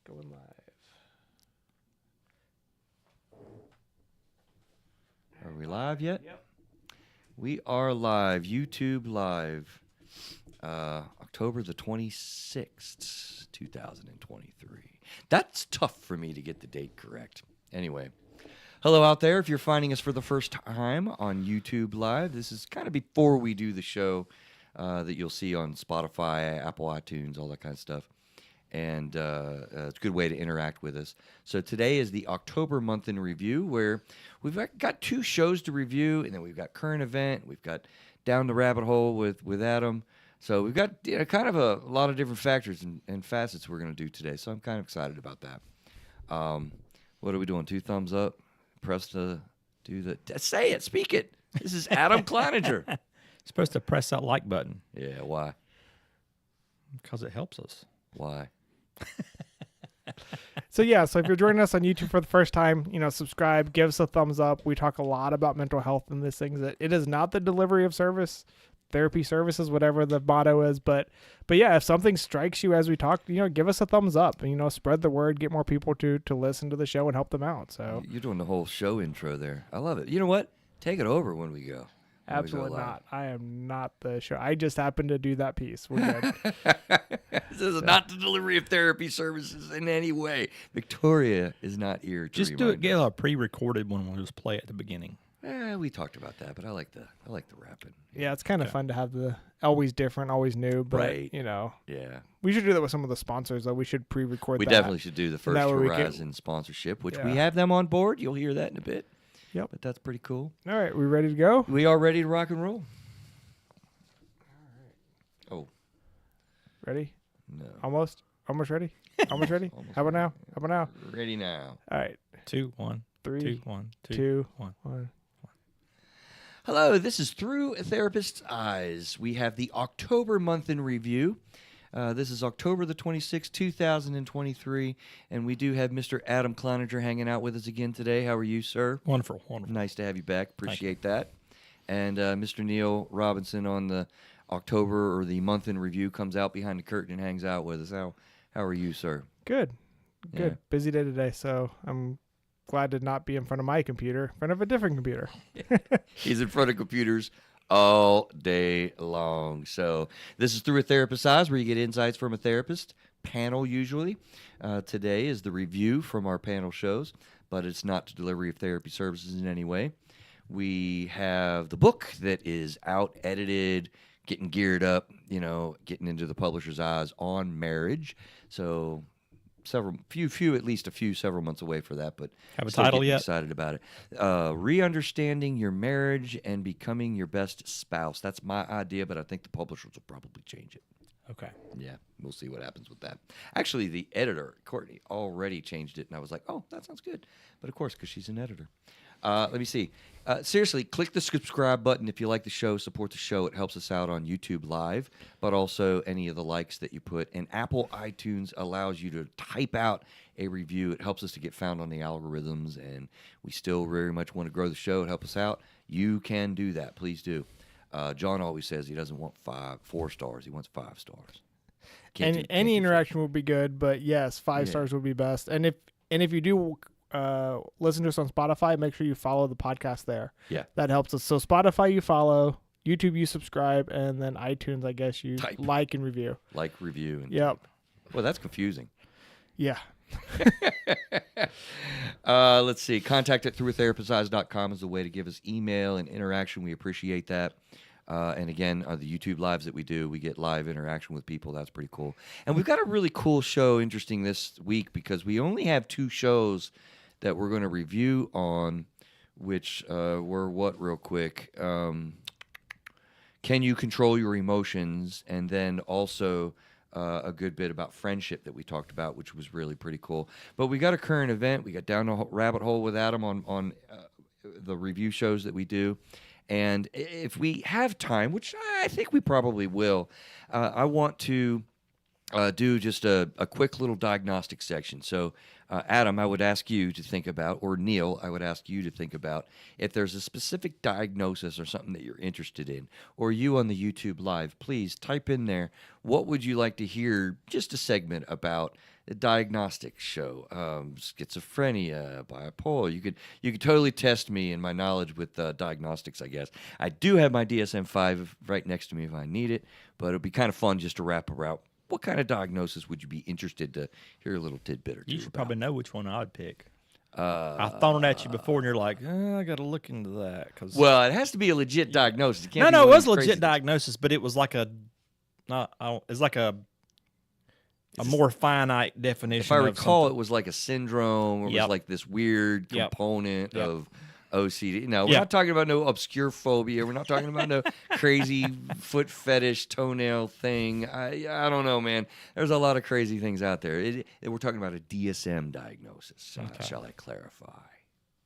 Going live. Are we live yet? Yep. We are live. YouTube live. October the 26th, 2023. That's tough for me to get the date correct. Anyway, hello out there. If you're finding us for the first time on YouTube live, this is kind of before we do the show that you'll see on Spotify, Apple iTunes, all that kind of stuff. And it's a good way to interact with us. So today is the October month in review, where we've got two shows to review, and then we've got current event, we've got Down the Rabbit Hole with Adam. So we've got kind of a lot of different factors and facets we're going to do today. So I'm kind of excited about that. What are we doing? 2 thumbs up? Press to do the... Say it! Speak it! This is Adam Cloninger. You're supposed to press that like button. Yeah, why? Because it helps us. Why? So if you're joining us on YouTube for the first time, subscribe, give us a thumbs up. We talk a lot about mental health and these things. That it is not the delivery of service, therapy services, whatever the motto is. But yeah, if something strikes you as we talk, give us a thumbs up. And, spread the word, get more people to listen to the show and help them out. So You're doing the whole show intro there. I love it. You know what? Take it over when we go. absolutely not. I am not the show. I just happen to do that piece. We're good. This is not the delivery of therapy services in any way. Victoria is not here to Just do it. Get a pre-recorded one. We'll just play at the beginning. We talked about that, but I like the rapping. Yeah, it's kind of fun to have the always different, always new. But Right. Yeah. we should do that with some of the sponsors. Though we should pre-record. We that. definitely should do the First that way we Horizon sponsorship, which we Yeah. have them on board. You'll hear that in a bit. Yep. But that's pretty cool. All right, we ready to go? We are ready to rock and roll. Oh, Ready? no. Almost ready. Almost ready. Almost How about now? How about now? Ready now. All right. 2, 1, 3, 2, 1, 2, 2, 1. 1. Hello, this is Through a Therapist's Eyes. We have the October month in review. This is October the 26th, 2023, and we do have Mr. Adam Cloninger hanging out with us again today. How are you, sir? Wonderful, wonderful. Nice to have you back. Appreciate that. And Mr. Neil Robinson on the October or the month in review comes out behind the curtain and hangs out with us. How are you, sir? Good. Yeah. Busy day today, so I'm glad to not be in front of my computer, in front of a different computer. He's in front of computers all day long. So this is Through a Therapist's Eyes, where you get insights from a therapist panel usually. Today is the review from our panel shows, but it's not the delivery of therapy services in any way. We have the book that is out, edited, getting geared up, getting into the publisher's eyes on marriage. So several months away for that, but Have a still title getting yet? excited about it. Re-understanding your marriage and becoming your best spouse. That's my idea, but I think the publishers will probably change it. Okay. Yeah, we'll see what happens with that. Actually, the editor, Courtney, already changed it, and I was like, oh, that sounds good. But of course, because she's an editor. Let me see. Seriously, click the subscribe button if you like the show, support the show. It helps us out on YouTube Live, but also any of the likes that you put. And Apple iTunes allows you to type out a review. It helps us to get found on the algorithms, and we still very much want to grow the show and help us out. You can do that. Please do. John always says he doesn't want 4 stars. He wants 5 stars. Any interaction would be good, but yes, 5 stars would be best. And if you do listen to us on Spotify, make sure you follow the podcast there. Yeah. That helps us. So Spotify you follow, YouTube you subscribe, and then iTunes I guess you Type. like and review. Like, review. And Yep. Well, that's confusing. Yeah. Let's see. Contact at throughatherapisteyes.com is the way to give us email and interaction. We appreciate that. And again, the YouTube lives that we do, we get live interaction with people. That's pretty cool. And we've got a really cool show interesting this week because we only have 2 shows that we're going to review on, which were what real quick? Can you control your emotions? And then also a good bit about friendship that we talked about, which was really pretty cool. But we got a current event. We got Down the Rabbit Hole with Adam on the review shows that we do. And if we have time, which I think we probably will, I want to do just a quick little diagnostic section. So, Adam, I would ask you to think about, or Neil, I would ask you to think about if there's a specific diagnosis or something that you're interested in, or you on the YouTube Live, please type in there, what would you like to hear just a segment about a diagnostic show, schizophrenia, bipolar. You could totally test me in my knowledge with diagnostics. I guess I do have my DSM-5 right next to me if I need it, but it'd be kind of fun just to wrap around. What kind of diagnosis would you be interested to hear a little tidbit or two You should about? probably know which one I'd pick. I've thrown it at you before, and you're like, I got to look into that. Cause Well, it has to be a legit diagnosis. It can't no, be it one of was these legit crazy things. diagnosis, but it was like it's like a more finite definition. If I of recall, something. it was like a syndrome, or it Yep. was like this weird Yep. component Yep. of OCD. No, we're Yeah. not talking about no obscure phobia. We're not talking about no crazy foot fetish toenail thing. I don't know, man. There's a lot of crazy things out there. We're talking about a DSM diagnosis. Okay. Shall I clarify?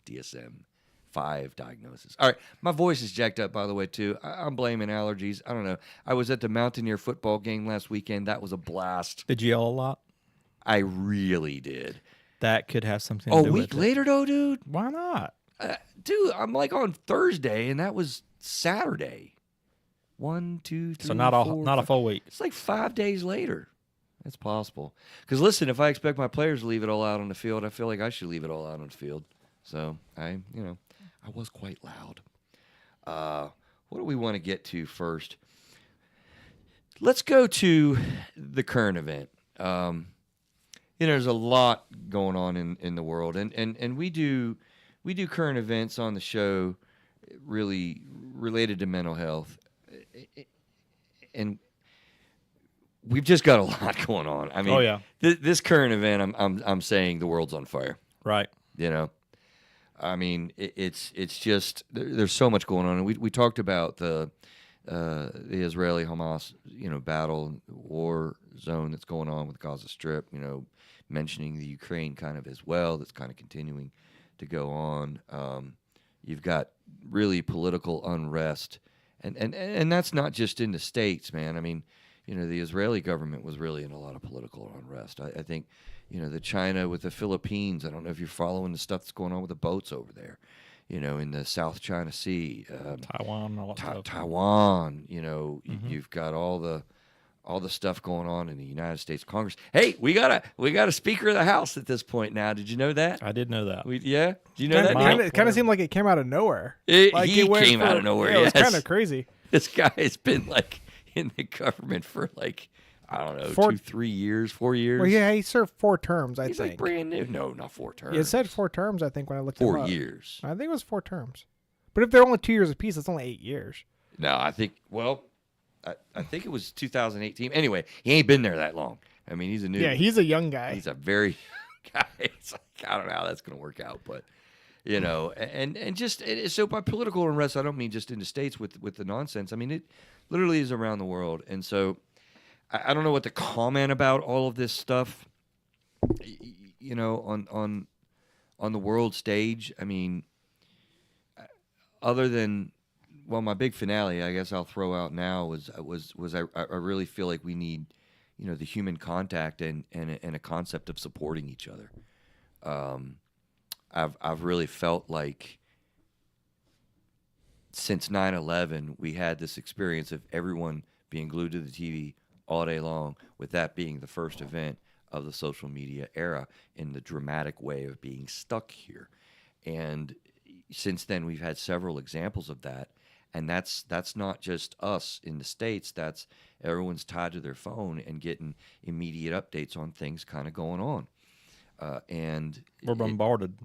DSM-5 diagnosis. All right, my voice is jacked up, by the way, too. I'm blaming allergies. I don't know. I was at the Mountaineer football game last weekend. That was a blast. Did you yell a lot? I really did. That could have something A to do week with it. later, though, dude? Why not? Dude, I'm like on Thursday, and that was Saturday. 1, 2, 3, So not a 4, not a 5. full week. It's like 5 days later. That's possible. Because listen, if I expect my players to leave it all out on the field, I feel like I should leave it all out on the field. So I was quite loud. What do we want to get to first? Let's go to the current event. There's a lot going on in the world, and we do current events on the show, really related to mental health, and we've just got a lot going on. I mean, Oh, yeah. This current event, I'm saying the world's on fire. Right. You know, I mean, it's just there's so much going on, and we talked about the Israeli Hamas battle war zone that's going on with the Gaza Strip. Mentioning the Ukraine kind of as well. That's kind of continuing to go on. You've got really political unrest, and that's not just in the States, man. I mean, the Israeli government was really in a lot of political unrest. I think, the China with the Philippines. I don't know if you're following the stuff that's going on with the boats over there, in the South China Sea. Taiwan, all that stuff. Taiwan, you've got all the stuff going on in the United States Congress. Hey, we got a Speaker of the House at this point now. Did you know that? I did know that. Yeah? Do you know that? Neil? It kind of seemed like it came out of nowhere. He went came out of nowhere. Yeah, it was yes. kind of crazy. This guy has been like in the government for like, I don't know, 2, 3 years, 4 years. Well, yeah, he served 4 terms, I He's think. like brand new. No, not 4 terms. It said 4 terms, I think, when I looked him 4 up. years. I think it was 4 terms. But if they're only 2 years apiece, it's only 8 years. No, I think, I think it was 2018. Anyway, he ain't been there that long. I mean, he's a new. Yeah, he's a young guy. He's a very young guy. It's like, I don't know how that's going to work out, but so by political unrest, I don't mean just in the States with the nonsense. I mean, it literally is around the world, and so I don't know what to comment about all of this stuff. On the world stage. I mean, other than. Well, my big finale, I guess I'll throw out now was I really feel like we need, the human contact and a concept of supporting each other. I've really felt like since 9/11 we had this experience of everyone being glued to the TV all day long, with that being the first event of the social media era in the dramatic way of being stuck here, and since then we've had several examples of that. And that's not just us in the States. That's everyone's tied to their phone and getting immediate updates on things kind of going on. And We're bombarded.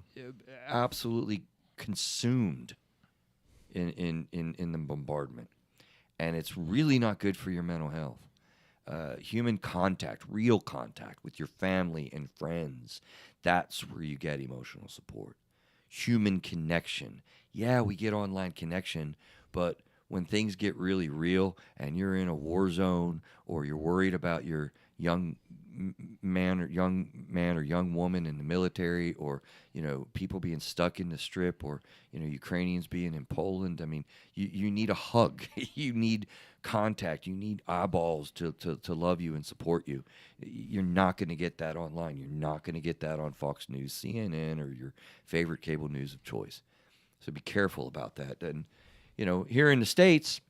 Absolutely consumed in the bombardment. And it's really not good for your mental health. Human contact, real contact with your family and friends, that's where you get emotional support. Human connection. Yeah, we get online connection, but when things get really real and you're in a war zone, or you're worried about your young man or young woman in the military, or people being stuck in the strip, or Ukrainians being in Poland, I mean, you need a hug. You need contact. You need eyeballs to love you and support you. You're not going to get that online. You're not going to get that on Fox News, CNN, or your favorite cable news of choice. So be careful about that. And here in the States,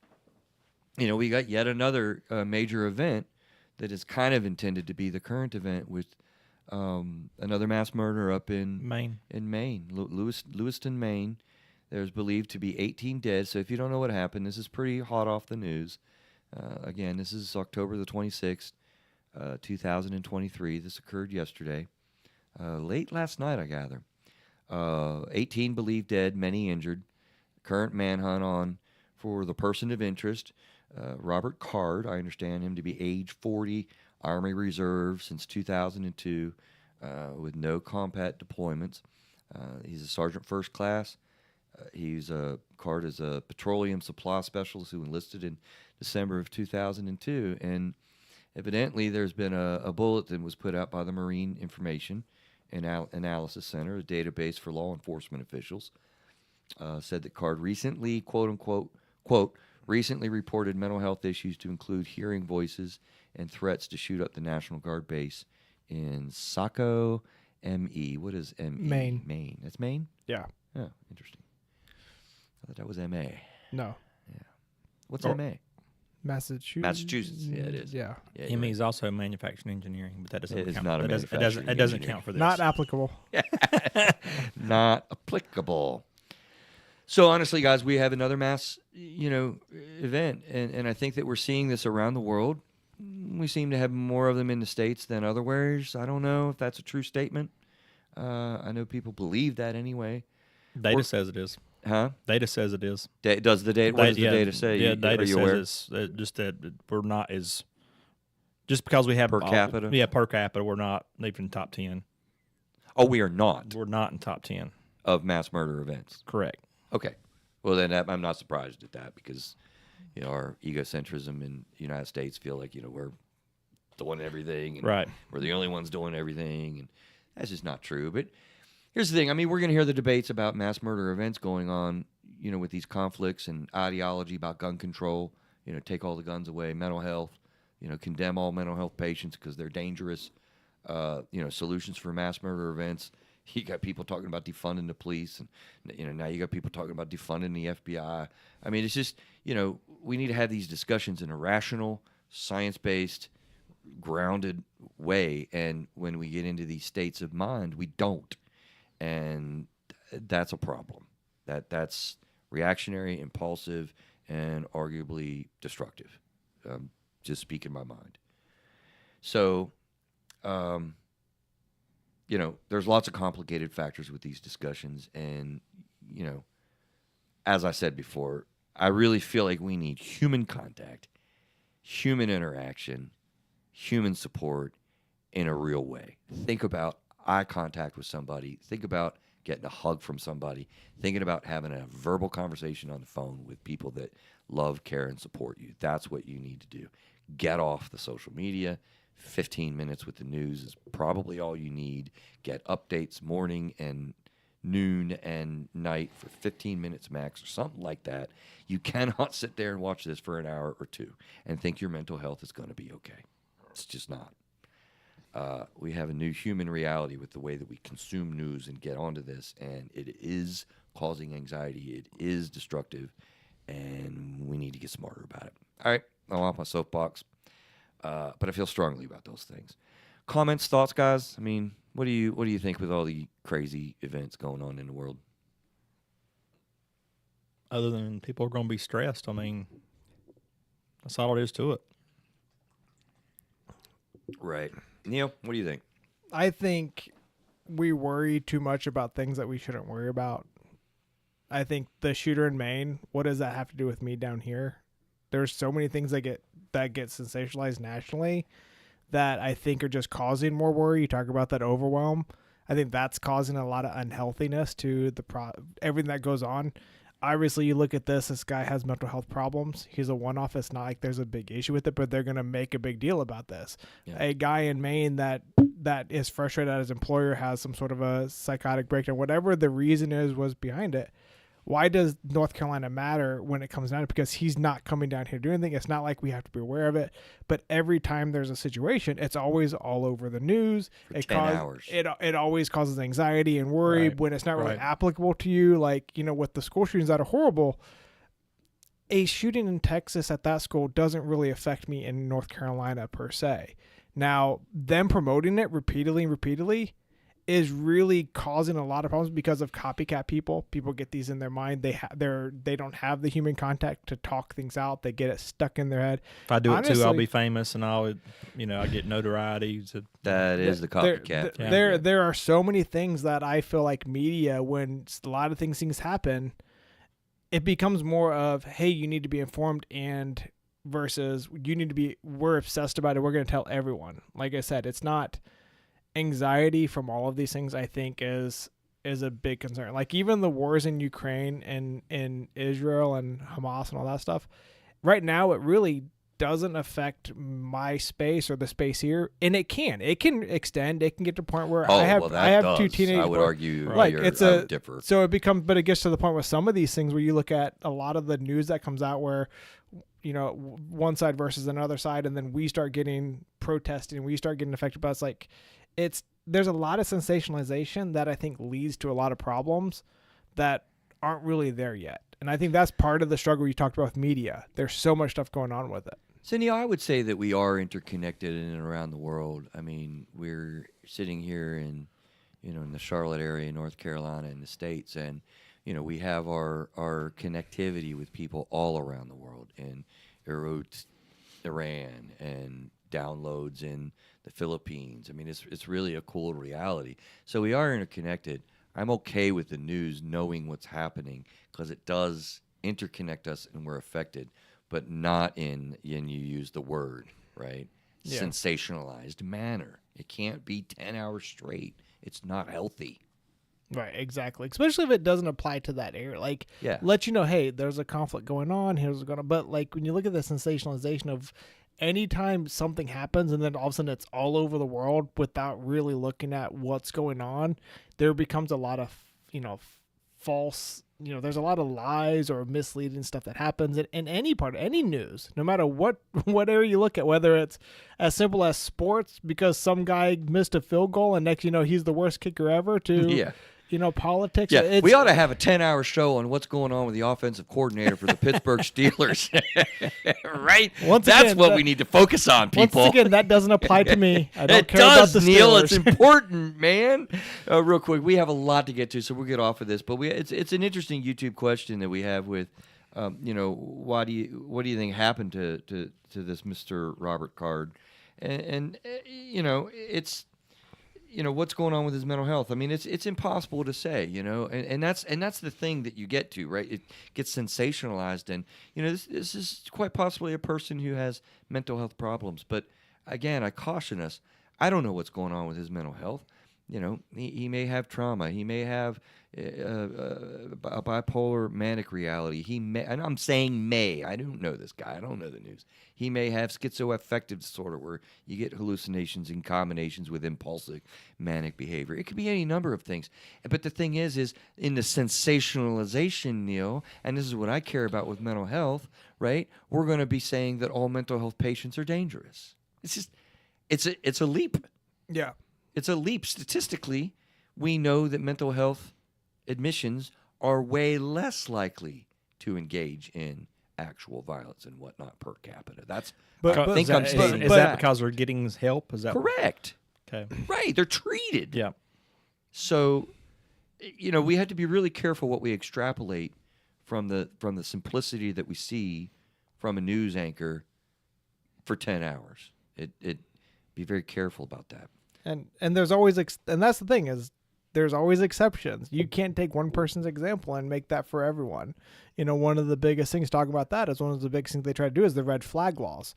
we got yet another major event that is kind of intended to be the current event with Another mass murder up in Maine. Lewiston, Maine. There's believed to be 18 dead. So if you don't know what happened, this is pretty hot off the news. Again, this is October the 26th, 2023. This occurred yesterday, late last night, I gather. 18 believed dead, many injured. Current manhunt on for the person of interest, Robert Card. I understand him to be age 40, Army Reserve since 2002, with no combat deployments. He's a sergeant first class. Card is a petroleum supply specialist who enlisted in December of 2002. And evidently there's been a bulletin was put out by the Marine Information and Analysis Center, a database for law enforcement officials, said that Card recently, quote unquote, recently reported mental health issues to include hearing voices and threats to shoot up the National Guard base in Saco, ME. What is ME? Maine. Maine. That's Maine? Yeah. Oh, interesting. I thought that was MA. No. What's Or- MA? Massachusetts. Massachusetts. Yeah, it is. Yeah. Yeah, you're ME is also manufacturing engineering, but that doesn't It is count. not a It doesn't manufacturing count for this. Not applicable. not applicable. So honestly, guys, we have another mass, event, and I think that we're seeing this around the world. We seem to have more of them in the States than otherwhere. I don't know if that's a true statement. I know people believe that anyway. Data says it is. Huh? Data says it is. Does the data? What does the data say? Yeah, Are data you aware? says it's just that we're not as just because we have Per capita? Yeah, per capita, we're not even top 10. Oh, we are not We're not in top 10. of mass murder events. Correct. Okay. Well, then I'm not surprised at that because, our egocentrism in the United States feel like, we're doing everything. And Right. We're the only ones doing everything. And that's just not true. But here's the thing. I mean, we're going to hear the debates about mass murder events going on, with these conflicts and ideology about gun control, take all the guns away, mental health, condemn all mental health patients because they're dangerous, solutions for mass murder events. You got people talking about defunding the police, and now you got people talking about defunding the FBI. I mean, it's just we need to have these discussions in a rational, science-based, grounded way. And when we get into these states of mind, we don't, and that's a problem. That's reactionary, impulsive, and arguably destructive. Just speaking my mind. So. There's lots of complicated factors with these discussions. And, as I said before, I really feel like we need human contact, human interaction, human support in a real way. Think about eye contact with somebody. Think about getting a hug from somebody. Thinking about having a verbal conversation on the phone with people that love, care, and support you. That's what you need to do. Get off the social media. 15 minutes with the news is probably all you need. Get updates morning and noon and night for 15 minutes max or something like that. You cannot sit there and watch this for an hour or two and think your mental health is going to be okay. It's just not. We have a new human reality with the way that we consume news and get onto this, and it is causing anxiety. It is destructive, and we need to get smarter about it. All right, I'm off my soapbox. But I feel strongly about those things. Comments, thoughts, guys? I mean, what do you think with all the crazy events going on in the world? Other than people are going to be stressed, I mean, that's all it is to it. Right. Neil, what do you think? I think we worry too much about things that we shouldn't worry about. I think the shooter in Maine, what does that have to do with me down here? There's so many things that get sensationalized nationally that I think are just causing more worry. You talk about that overwhelm. I think that's causing a lot of unhealthiness to everything that goes on. Obviously, you look at this guy has mental health problems. He's a one-off. It's not like there's a big issue with it, but they're going to make a big deal about this. Yeah. A guy in Maine that is frustrated at his employer has some sort of a psychotic breakdown, whatever the reason was behind it. Why does North Carolina matter when it comes down to it? Because he's not coming down here to do anything. It's not like we have to be aware of it. But every time there's a situation, it's always all over the news. For 10 hours. It always causes anxiety and worry when it's not really applicable to you. Like, with the school shootings that are horrible, a shooting in Texas at that school doesn't really affect me in North Carolina per se. Now, them promoting it repeatedly is really causing a lot of problems because of copycat people. People get these in their mind. They don't have the human contact to talk things out. They get it stuck in their head. If I do it too, I'll Honestly, be famous, and I get notoriety. That is the copycat. There are so many things that I feel like media, when a lot of things happen, it becomes more of, hey, you need to be informed, and versus we're obsessed about it. We're going to tell everyone. Like I said, it's not anxiety from all of these things. I think is a big concern. Like even the wars in Ukraine and in Israel and Hamas and all that stuff. Right now, it really doesn't affect my space or the space here, and it can extend. It can get to a point where I have two teenagers. I would argue, like I would differ. So it becomes, but it gets to the point with some of these things where you look at a lot of the news that comes out where, one side versus another side, and then we start getting protesting, we start getting affected. But it's like, there's a lot of sensationalization that I think leads to a lot of problems that aren't really there yet. And I think that's part of the struggle you talked about with media. There's so much stuff going on with it. So, Neil, I would say that we are interconnected in and around the world. I mean, we're sitting here in the Charlotte area, North Carolina, in the States, and, we have our connectivity with people all around the world, in Iran, and downloads in the Philippines. I mean, it's really a cool reality. So we are interconnected. I'm okay with the news knowing what's happening because it does interconnect us and we're affected, but not in you use the word, right? Yeah. Sensationalized manner. It can't be 10 hours straight. It's not healthy. Right, exactly. Especially if it doesn't apply to that area. Like, let you know, hey, there's a conflict going on. Here's what's going on. But like when you look at the sensationalization of anytime something happens and then all of a sudden it's all over the world without really looking at what's going on, there becomes a lot of, false, there's a lot of lies or misleading stuff that happens in any part of any news, no matter what area you look at, whether it's as simple as sports because some guy missed a field goal and next he's the worst kicker ever to politics. Yeah, we ought to have a 10-hour show on what's going on with the offensive coordinator for the Pittsburgh Steelers. Right? That's what we need to focus on, people. Once again, that doesn't apply to me. I don't care does, about the Neil. Steelers. It's important, man. Real quick, we have a lot to get to, so we'll get off of this. But it's an interesting YouTube question that we have with, what do you think happened to this Mr. Robert Card? And it's. What's going on with his mental health. I mean, it's impossible to say, and that's the thing that you get to, right? It gets sensationalized, and this is quite possibly a person who has mental health problems. But again, I caution us. I don't know what's going on with his mental health. He may have trauma. He may have a bipolar manic reality. He may, and I'm saying may. I don't know this guy. I don't know the news. He may have schizoaffective disorder where you get hallucinations in combinations with impulsive manic behavior. It could be any number of things. But the thing is in the sensationalization, Neil, and this is what I care about with mental health, right? We're going to be saying that all mental health patients are dangerous. It's a leap. Yeah. It's a leap. Statistically, we know that mental health admissions are way less likely to engage in actual violence and whatnot per capita. I think I'm stating is that because they're getting help? Is that correct? Okay. Right. They're treated. Yeah. So, we have to be really careful what we extrapolate from the simplicity that we see from a news anchor for 10 hours. Be very careful about that. And there's always and that's the thing is there's always exceptions. You can't take one person's example and make that for everyone. One of the biggest things talking about that is one of the biggest things they try to do is the red flag laws.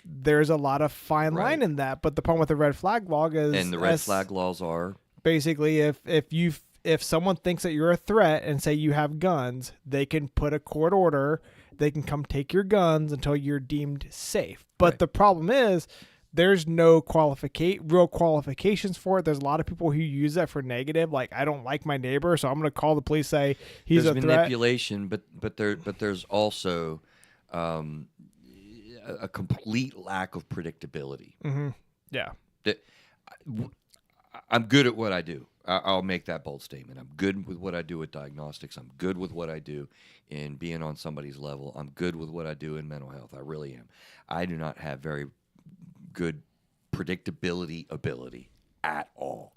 There's a lot of fine line in that, but the problem with the red flag law is and the red flag laws are basically if someone thinks that you're a threat and say you have guns, they can put a court order. They can come take your guns until you're deemed safe. But the problem is there's no real qualifications for it. There's a lot of people who use that for negative. Like, I don't like my neighbor, so I'm going to call the police, say he's a threat. There's manipulation, but there's also a complete lack of predictability. Mm-hmm. Yeah. I'm good at what I do. I'll make that bold statement. I'm good with what I do with diagnostics. I'm good with what I do in being on somebody's level. I'm good with what I do in mental health. I really am. I do not have very good predictability ability at all.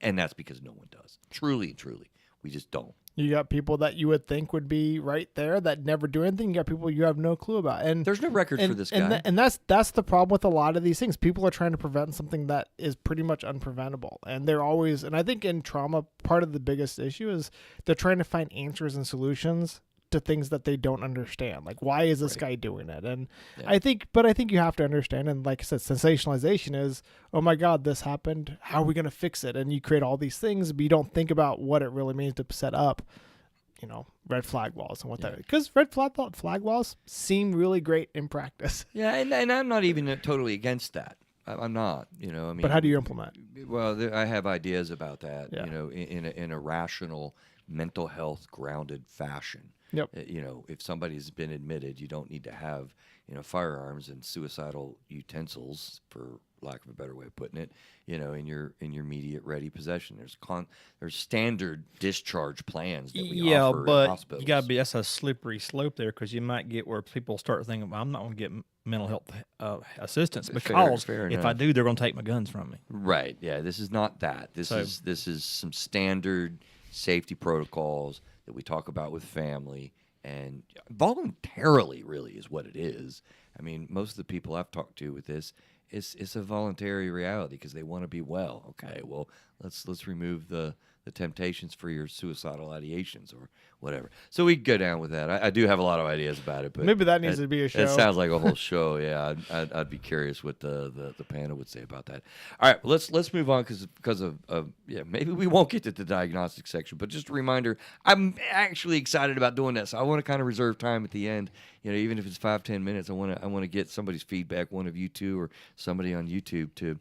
And that's because no one does. Truly, truly. We just don't. You got people that you would think would be right there that never do anything. You got people you have no clue about, and There's no record for this guy. And that's the problem with a lot of these things. People are trying to prevent something that is pretty much unpreventable, and they're always. And I think in trauma, part of the biggest issue is they're trying to find answers and solutions to things that they don't understand. Like, why is this guy doing it? And I think you have to understand. And like I said, sensationalization is, oh my God, this happened. How are we going to fix it? And you create all these things, but you don't think about what it really means to set up, red flag walls and what that is. Because red flag walls seem really great in practice. Yeah, and I'm not even totally against that. I'm not, I mean. But how do you implement? Well, I have ideas about that, Yeah. In a rational, mental health grounded fashion. Yep. If somebody's been admitted, you don't need to have, firearms and suicidal utensils, for lack of a better way of putting it, in your immediate ready possession. There's standard discharge plans that we offer in hospitals. You got to be. That's a slippery slope there, because you might get where people start thinking, well, I'm not going to get mental health assistance because fair if enough. I do, they're going to take my guns from me. Right. Yeah. This is not that. This is some standard safety protocols that we talk about with family, and voluntarily really is what it is. I mean, most of the people I've talked to with this, it's a voluntary reality because they want to be well. Okay, well, let's remove the temptations for your suicidal ideations or whatever. So we go down with that. I do have a lot of ideas about it, but Maybe that needs to be a show. It sounds like a whole show. Yeah, I'd be curious what the panel would say about that. All right, let's move on because of maybe we won't get to the diagnostic section, but just a reminder, I'm actually excited about doing that. So I want to kind of reserve time at the end. Even if it's 5-10 minutes, I want to get somebody's feedback, one of you two or somebody on YouTube to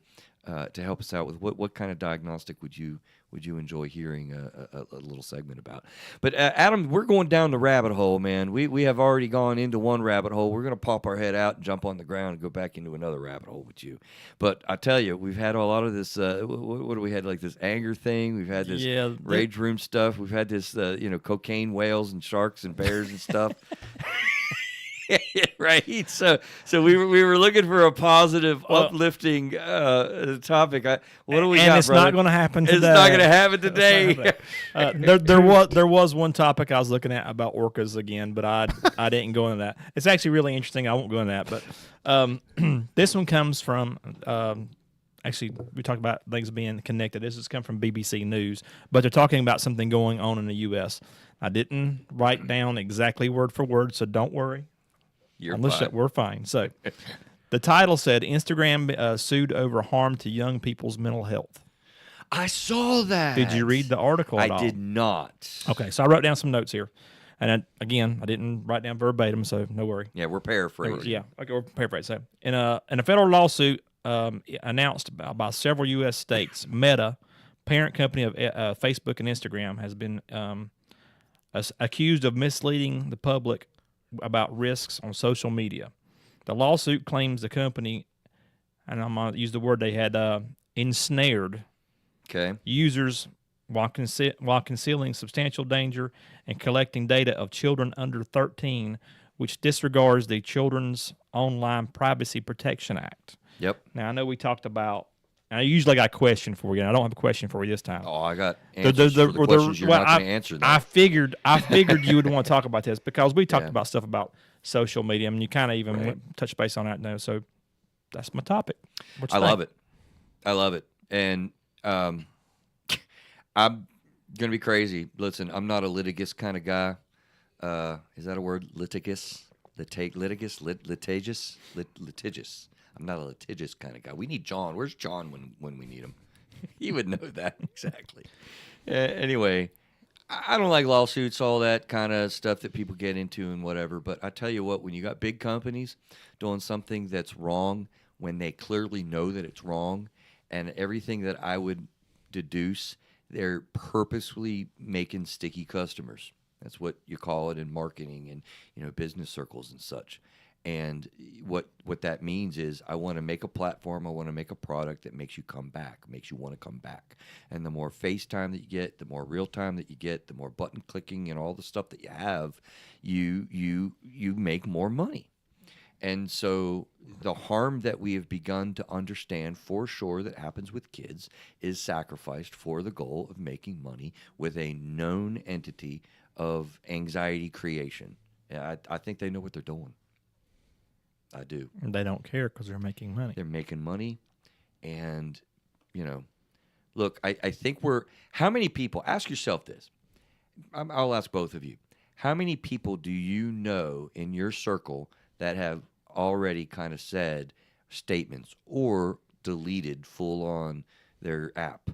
help us out with what kind of diagnostic would you enjoy hearing a little segment about. But Adam, we're going down the rabbit hole, man. We have already gone into one rabbit hole. We're going to pop our head out and jump on the ground and go back into another rabbit hole with you. But I tell you, we've had a lot of this, what do we had, like this anger thing. We've had this rage room stuff. We've had this, cocaine whales and sharks and bears and stuff. Right. So we were looking for a positive, uplifting topic. What do we got, it's brother? not going to happen today. It's not going to happen today. There was one topic I was looking at about orcas again, but I didn't go into that. It's actually really interesting. I won't go into that, but this one comes from. Actually, we talk about things being connected. This has come from BBC News, but they're talking about something going on in the U.S. I didn't write down exactly word for word, so don't worry. We're fine. So the title said, Instagram sued over harm to young people's mental health. I saw that. Did you read the article at all? I did not. Okay, so I wrote down some notes here. And I didn't write down verbatim, so no worry. Yeah, we're paraphrasing. Yeah, okay, we're paraphrasing. In a federal lawsuit announced by several U.S. states, Meta, parent company of Facebook and Instagram, has been accused of misleading the public about risks on social media. The lawsuit claims the company, and I'm going to use the word they had, ensnared users while concealing substantial danger and collecting data of children under 13, which disregards the Children's Online Privacy Protection Act. Yep. Now, I know we talked about, and I usually got a question for you, and I don't have a question for you this time. Oh, I got answers for the questions you're not going to answer. I figured you would want to talk about this because we talked about stuff about social media, and you kind of even touched base on that now. So that's my topic. I love it. I love it. And I'm going to be crazy. Listen, I'm not a litigious kind of guy. Is that a word? Litigious? Litigious? Litigious. I'm not a litigious kind of guy. We need John. Where's John when we need him? He would know that exactly. Anyway, I don't like lawsuits, all that kind of stuff that people get into and whatever. But I tell you what, when you got big companies doing something that's wrong, when they clearly know that it's wrong, and everything that I would deduce, they're purposely making sticky customers. That's what you call it in marketing and business circles and such. And what that means is I want to make a platform, I want to make a product that makes you come back, makes you want to come back. And the more FaceTime that you get, the more real time that you get, the more button clicking and all the stuff that you have, you make more money. And so the harm that we have begun to understand for sure that happens with kids is sacrificed for the goal of making money with a known entity of anxiety creation. Yeah, I think they know what they're doing. I do. They don't care because they're making money. They're making money. And, you know, look, I think how many people, ask yourself this. I'll ask both of you. How many people do you know in your circle that have already kind of said statements or deleted full on their app,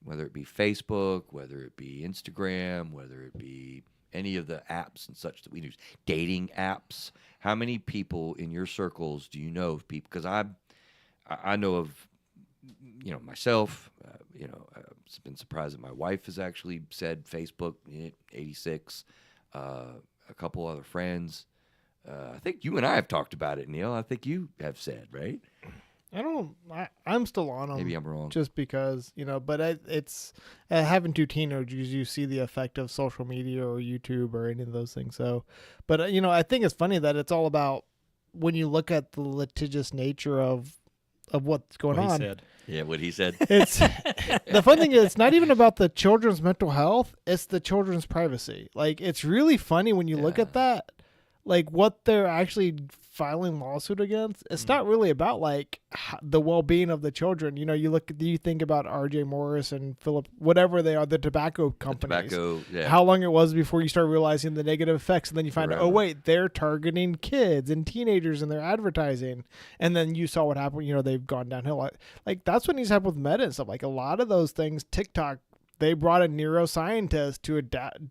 whether it be Facebook, whether it be Instagram, whether it be any of the apps and such that we use, dating apps? How many people in your circles do you know of people? Because I know of, myself. I've been surprised that my wife has actually said Facebook, 86. A couple other friends. I think you and I have talked about it, Neil. I think you have said, right? I'm still on them. Maybe I'm wrong. Just because, but it's having two teenagers, you see the effect of social media or YouTube or any of those things. So, but I think it's funny that it's all about when you look at the litigious nature of what's going on. He said. Yeah, what he said. It's the fun thing is it's not even about the children's mental health, it's the children's privacy. Like, it's really funny when you look at that, like what they're actually filing lawsuit against. It's not really about like the well-being of the children. You think about RJ Morris and Philip, whatever they are, the tobacco companies. How long it was before you start realizing the negative effects, and then you find out, oh wait, they're targeting kids and teenagers in their advertising, and then you saw what happened. They've gone downhill. Like that's what needs to happen with Meta and stuff. Like a lot of those things, TikTok. They brought a neuroscientist to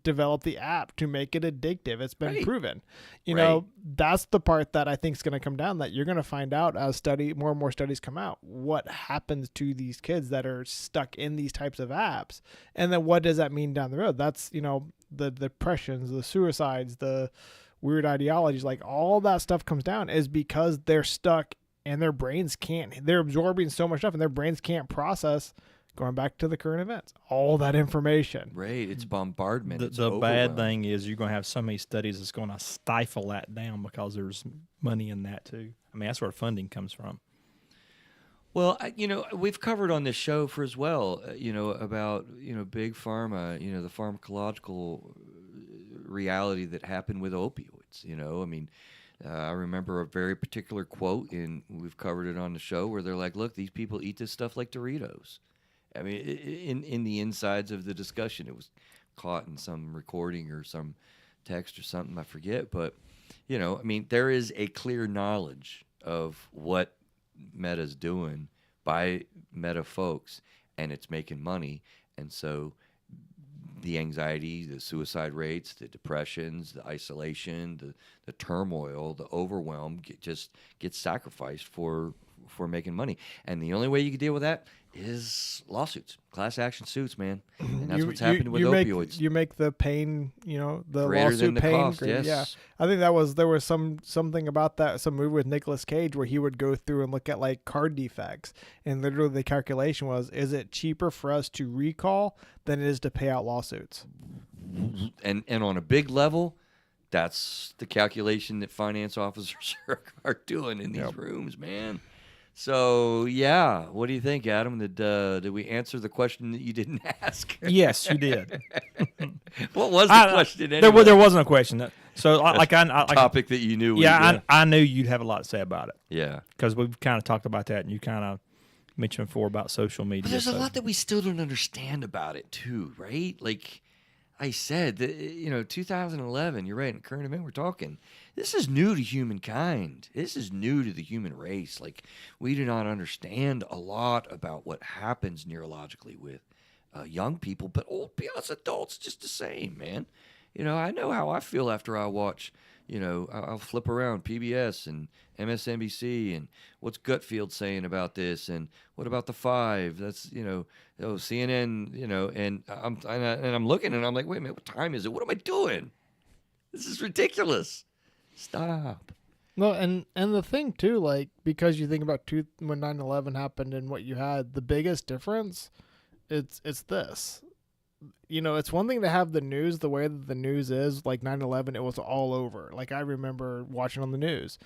develop the app to make it addictive. It's been proven. That's the part that I think is going to come down, that you're going to find out as more and more studies come out, what happens to these kids that are stuck in these types of apps. And then what does that mean down the road? That's, the depressions, the suicides, the weird ideologies, like all that stuff comes down is because they're stuck and their brains they're absorbing so much stuff and their brains can't process, going back to the current events, all that information. Right. It's bombardment. The bad thing is you're going to have so many studies that's going to stifle that down because there's money in that too. I mean, that's where funding comes from. Well, we've covered on this show for as well, about, big pharma, the pharmacological reality that happened with opioids. I remember a very particular quote, and we've covered it on the show, where they're like, look, these people eat this stuff like Doritos. I mean, in the insides of the discussion, it was caught in some recording or some text or something, I forget. But, there is a clear knowledge of what Meta's doing by Meta folks, and it's making money. And so the anxiety, the suicide rates, the depressions, the isolation, the turmoil, the overwhelm just gets sacrificed for making money. And the only way you can deal with that is lawsuits, class action suits, man. And that's what's happening with opioids. You make the pain, the greater lawsuit than the pain. Cost, yes. Yeah, I think there was something about that, some movie with Nicolas Cage where he would go through and look at like card defects, and literally the calculation was, is it cheaper for us to recall than it is to pay out lawsuits? And on a big level, that's the calculation that finance officers are doing in these rooms, man. So, yeah, what do you think, Adam? Did we answer the question that you didn't ask? Yes, you did. What was the question anyway? There wasn't a question. So, topic that you knew. I knew you'd have a lot to say about it. Yeah. Because we've kind of talked about that, and you kind of mentioned before about social media. But there's a lot that we still don't understand about it, too, right? Like I said, 2011, you're right, in current event we're talking. This is new to humankind. This is new to the human race. Like, we do not understand a lot about what happens neurologically with young people, but us adults, just the same, man. I know how I feel after I watch, I'll flip around PBS and MSNBC and what's Gutfield saying about this and what about the Five? That's, CNN, and I'm looking and I'm like, wait a minute, what time is it? What am I doing? This is ridiculous. Stop. No, and the thing too, like, because you think about when 9/11 happened and what you had, the biggest difference, it's this. It's one thing to have the news the way that the news is, like 9/11, it was all over. Like, I remember watching on the news.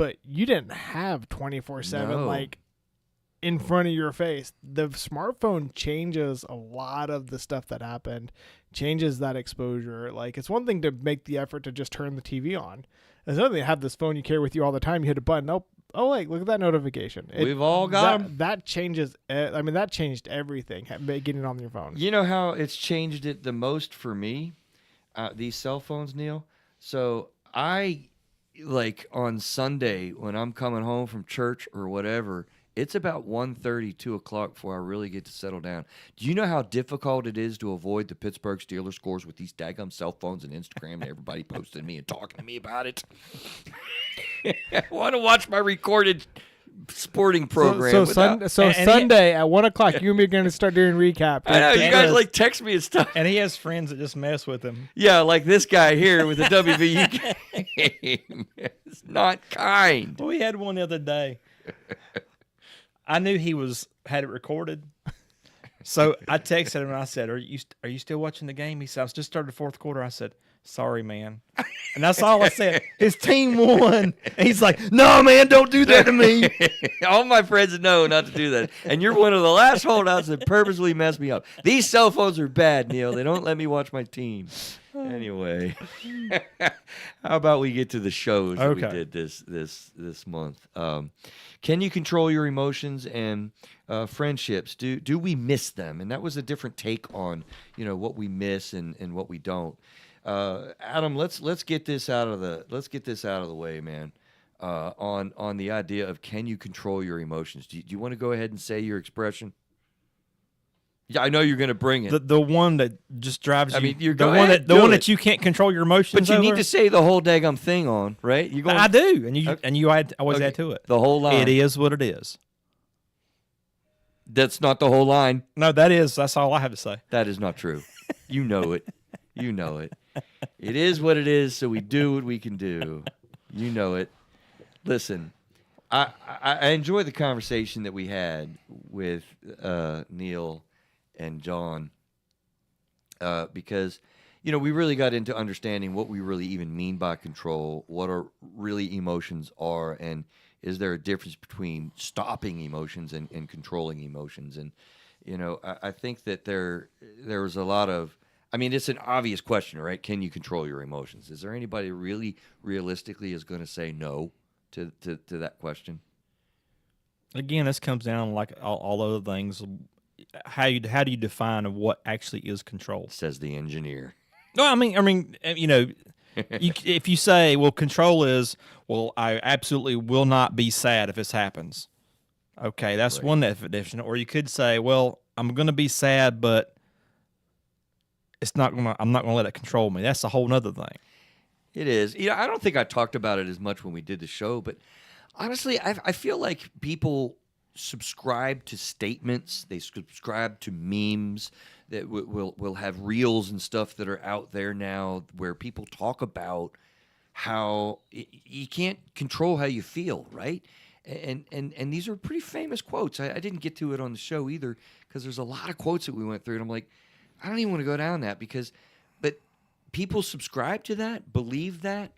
but you didn't have 24/7 No. like in front of your face. The smartphone changes a lot of the stuff that happened, changes that exposure. Like, it's one thing to make the effort to just turn the TV on. It's another thing to have this phone you carry with you all the time. You hit a button. Oh, wait, look at that notification. We've all got them. That changes. I mean, that changed everything, getting it on your phone. You know how it's changed it the most for me? These cell phones, Neil. So I, like, on Sunday when I'm coming home from church or whatever, it's about 1:30, 2 o'clock before I really get to settle down. Do you know how difficult it is to avoid the Pittsburgh Steelers scores with these daggum cell phones and Instagram and everybody posting me and talking to me about it? I want to watch my recorded sporting program. Sunday at 1 o'clock, you and me are going to start doing recap. I know, you guys like text me and stuff. And he has friends that just mess with him. Yeah, like this guy here with the WVU game. It's not kind. Well, we had one the other day. I knew he had it recorded, so I texted him and I said, "Are you still watching the game?" He said, "I just started the fourth quarter." I said, "Sorry, man," and that's all I said. His team won. And he's like, "No, man, don't do that to me." All my friends know not to do that, and you're one of the last holdouts that purposely messed me up. These cell phones are bad, Neil. They don't let me watch my team. Anyway, how about we get to the shows that we did this month? Can you control your emotions and friendships? Do we miss them? And that was a different take on what we miss and what we don't. Adam, let's get this out of the way, man. On the idea of can you control your emotions? Do you want to go ahead and say your expression? Yeah, I know you're going to bring it. The one that just drives you. I mean, the one that you can't control your emotions. But you need to say the whole daggum thing on, right? You I do, and you always add to it. The whole line. It is what it is. That's not the whole line. No, that's all I have to say. That is not true. You know it. You know it. It is what it is, so we do what we can do. You know it. Listen, I enjoy the conversation that we had with Neil and John, because we really got into understanding what we really even mean by control, what our really emotions are, and is there a difference between stopping emotions and controlling emotions? And I think that there was a lot of, I mean, it's an obvious question, right? Can you control your emotions? Is there anybody really realistically is going to say no to that question? Again, this comes down like all other things. How do you define what actually is control? Says the engineer. No, I mean, if you say, well, control is, well, I absolutely will not be sad if this happens. Okay, that's Right. one definition. Or you could say, well, I'm going to be sad, but I'm not going to let it control me. That's a whole nother thing. It is. I don't think I talked about it as much when we did the show, but honestly, I feel like people subscribe to statements. They subscribe to memes that will have reels and stuff that are out there now where people talk about how you can't control how you feel, right? And these are pretty famous quotes. I didn't get to it on the show either because there's a lot of quotes that we went through, and I'm like, I don't even want to go down that but people subscribe to that, believe that,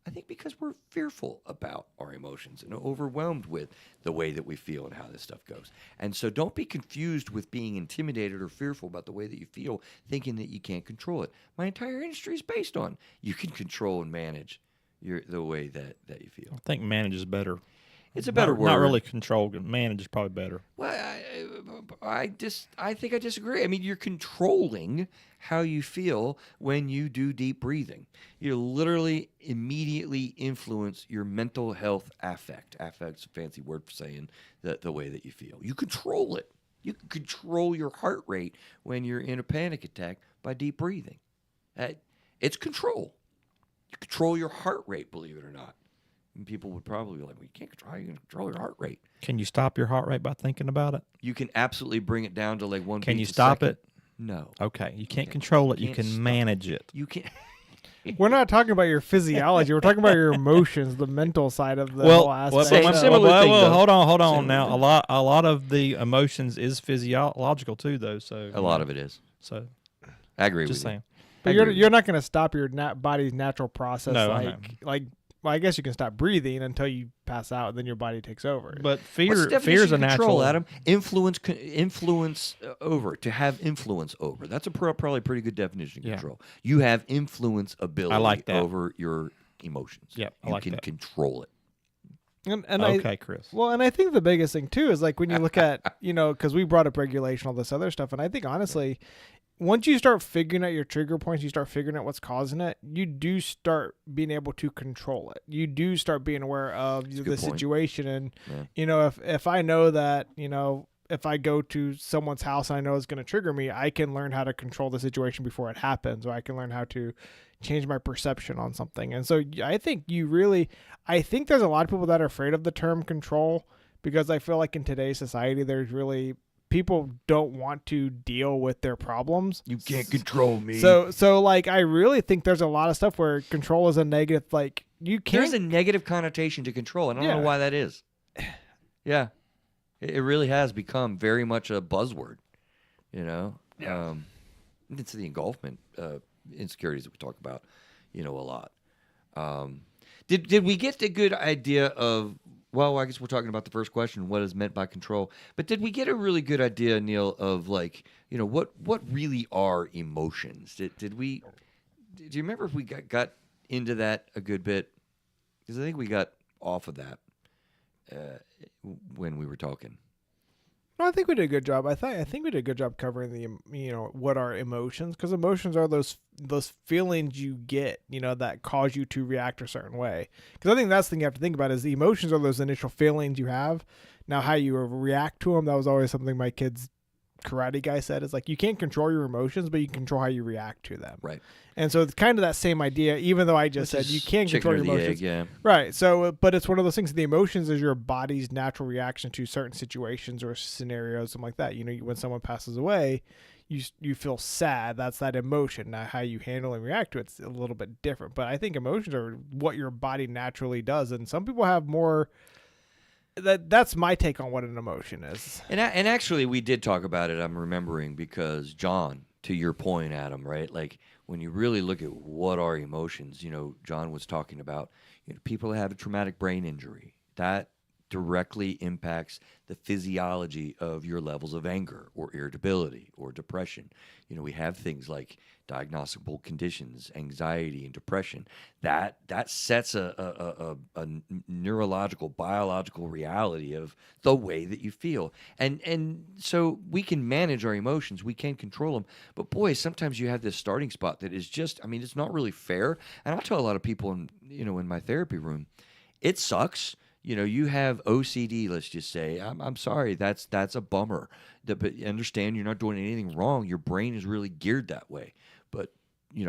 I think because we're fearful about our emotions and overwhelmed with the way that we feel and how this stuff goes. And so don't be confused with being intimidated or fearful about the way that you feel, thinking that you can't control it. My entire industry is based on you can control and manage the way that you feel. I think manage is better. It's a better word. Not really control. Manage is probably better. Well, I think I disagree. I mean, you're controlling how you feel when you do deep breathing. You literally immediately influence your mental health affect. Affect's a fancy word for saying the way that you feel. You control it. You can control your heart rate when you're in a panic attack by deep breathing. It's control. You control your heart rate, believe it or not. And people would probably be like, well, you can't control. How you can control your heart rate? Can you stop your heart rate by thinking about it? You can absolutely bring it down to like one. Can beat you a stop second. it? No. Okay, you can't control it. You can't can stop manage it. You can't. We're not talking about your physiology. We're talking about your emotions, the mental side of the whole aspect. similar thing, though. Hold on. Similar Now, thing. a lot of the emotions is physiological too, though. So A lot of it is. So I agree just with saying. But you're not going to stop your body's natural process No, I know. like well, I guess you can stop breathing until you pass out, and then your body takes over. But What's fear the definition is a of control, natural. Adam? Influence over. To have influence over. That's a probably pretty good definition of Yeah. control. You have influence ability like that. over your emotions. Yep, I you like can that. control it. And Okay, Chris. Well, and I think the biggest thing too is like when you look at, because we brought up regulation, all this other stuff, and I think honestly, once you start figuring out your trigger points, you start figuring out what's causing it, you do start being able to control it. You do start being aware of the point. situation, and Yeah. if I know that, if I go to someone's house and I know it's going to trigger me, I can learn how to control the situation before it happens, or I can learn how to change my perception on something. And so I think I think there's a lot of people that are afraid of the term control, because I feel like in today's society, people don't want to deal with their problems. You can't control me. So like, I really think there's a lot of stuff where control is a negative, like you can't. There's a negative connotation to control, and I don't know why that is. Yeah. It really has become very much a buzzword, Yeah. It's the engulfment insecurities that we talk about, a lot. Did we get the good idea of, well, I guess we're talking about the first question, what is meant by control, but did we get a really good idea, Neil, of like, what really are emotions? Do you remember if we got into that a good bit? Because I think we got off of that when we were talking. No, I think we did a good job. I think we did a good job covering the what are emotions, because emotions are those feelings you get, that cause you to react a certain way. Because I think that's the thing you have to think about is the emotions are those initial feelings you have. Now, how you react to them, that was always something my kids' karate guy said, is like, you can't control your emotions, but you can control how you react to them. Right. And so it's kind of that same idea, even though I just said you can't control your emotions. Egg, yeah. Right. So, but it's one of those things. The emotions is your body's natural reaction to certain situations or scenarios, something like that. When someone passes away, you feel sad. That's that emotion. Now, how you handle and react to it's a little bit different. But I think emotions are what your body naturally does, and some people have more. That's my take on what an emotion is. And actually, we did talk about it. I'm remembering because John, to your point, Adam, right? Like when you really look at what are emotions, John was talking about people that have a traumatic brain injury that directly impacts the physiology of your levels of anger or irritability or depression. We have things like diagnosticable conditions, anxiety and depression. That sets a neurological, biological reality of the way that you feel. And so we can manage our emotions. We can control them. But boy, sometimes you have this starting spot that is just, it's not really fair. And I'll tell a lot of people in my therapy room, it sucks. You have OCD, let's just say. I'm sorry, that's a bummer. But understand you're not doing anything wrong. Your brain is really geared that way. But,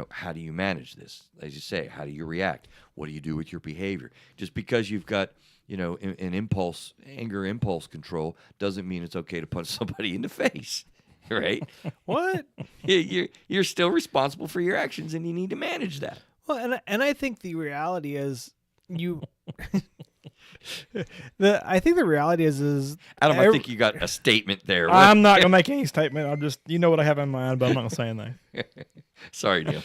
how do you manage this? As you say, how do you react? What do you do with your behavior? Just because you've got, an anger impulse control doesn't mean it's okay to punch somebody in the face, right? What? You're still responsible for your actions, and you need to manage that. Well, and I think the reality is I think the reality is Adam, I think you got a statement there. I'm not gonna make any statement. I'm just, what I have in mind, but I'm not gonna say anything. Sorry, Neil.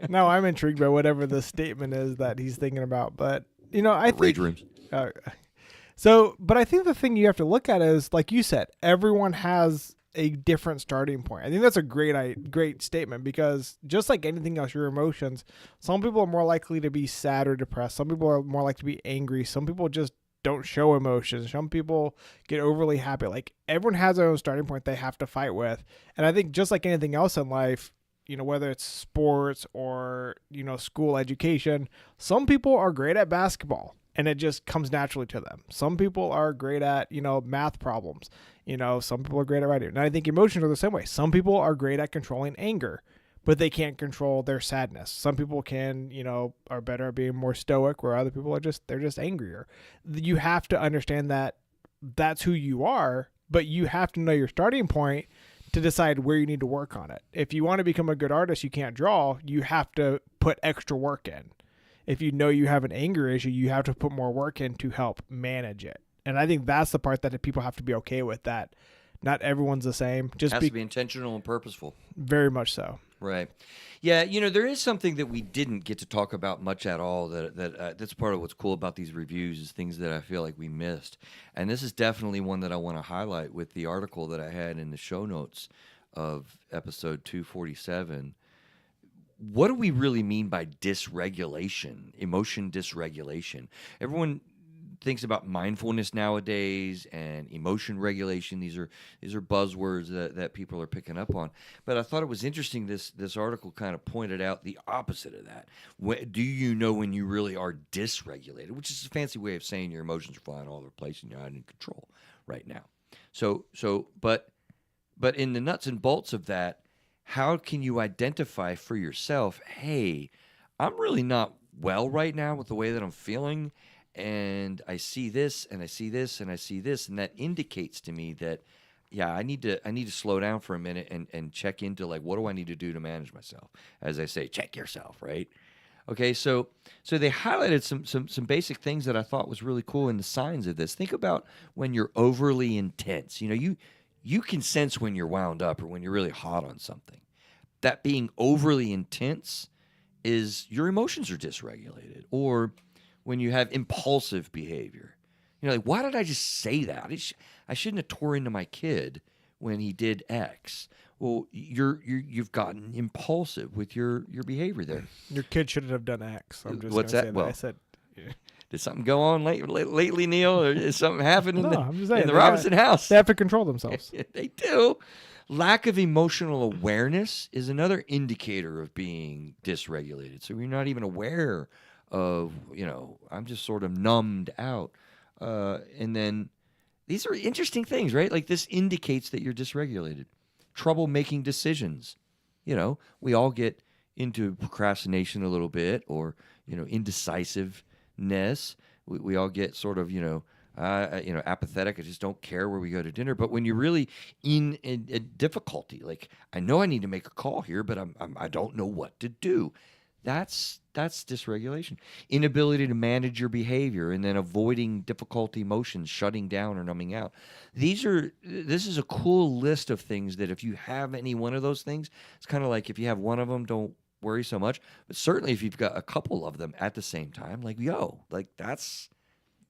No, I'm intrigued by whatever the statement is that he's thinking about. But I think Rage rooms. But I think the thing you have to look at is, like you said, everyone has a different starting point. I think that's a great statement, because just like anything else, your emotions, some people are more likely to be sad or depressed. Some people are more likely to be angry. Some people just don't show emotions. Some people get overly happy. Like, everyone has their own starting point they have to fight with. And I think just like anything else in life, whether it's sports or, school education, some people are great at basketball and it just comes naturally to them. Some people are great at, math problems. Some people are great at writing. And I think emotions are the same way. Some people are great at controlling anger, but they can't control their sadness. Some people can, are better at being more stoic, where other people they're just angrier. You have to understand that that's who you are, but you have to know your starting point to decide where you need to work on it. If you want to become a good artist, you can't draw, you have to put extra work in. If you know you have an anger issue, you have to put more work in to help manage it. And I think that's the part that people have to be okay with, that not everyone's the same. Has to be intentional and purposeful. Very much so. Right. Yeah, there is something that we didn't get to talk about much at all that's part of what's cool about these reviews is things that I feel like we missed. And this is definitely one that I want to highlight with the article that I had in the show notes of episode 247. What do we really mean by dysregulation, emotion dysregulation? Everyone thinks about mindfulness nowadays and emotion regulation. These are buzzwords that people are picking up on. But I thought it was interesting. This article kind of pointed out the opposite of that. Do you know when you really are dysregulated? Which is a fancy way of saying your emotions are flying all over the place and you're not in control right now. But in the nuts and bolts of that, how can you identify for yourself, hey, I'm really not well right now with the way that I'm feeling, and I see this, and I see this, and I see this, and that indicates to me that, yeah, I need to slow down for a minute and check into, like, what do I need to do to manage myself? As I say, check yourself, right? Okay, so they highlighted some basic things that I thought was really cool in the signs of this. Think about when you're overly intense. You can sense when you're wound up or when you're really hot on something. That being overly intense is your emotions are dysregulated. Or when you have impulsive behavior. Like, why did I just say that? I shouldn't have tore into my kid when he did X. Well, you've gotten impulsive with your behavior there. Your kid shouldn't have done X. I'm just What's gonna that? say Well, I said. Yeah. Did something go on lately, Neil? Or is something happening No, I'm just saying, in the they Robinson house? They have to control themselves. They do. Lack of emotional awareness is another indicator of being dysregulated. So you're not even aware of, I'm just sort of numbed out. And then these are interesting things, right? Like this indicates that you're dysregulated. Trouble making decisions. We all get into procrastination a little bit or, indecisiveness. We all get sort of, apathetic. I just don't care where we go to dinner. But when you're really in a difficulty, like I know I need to make a call here, but I don't know what to do. That's dysregulation. Inability to manage your behavior and then avoiding difficult emotions, shutting down or numbing out. This is a cool list of things that if you have any one of those things, it's kind of like if you have one of them, don't worry so much. But certainly if you've got a couple of them at the same time,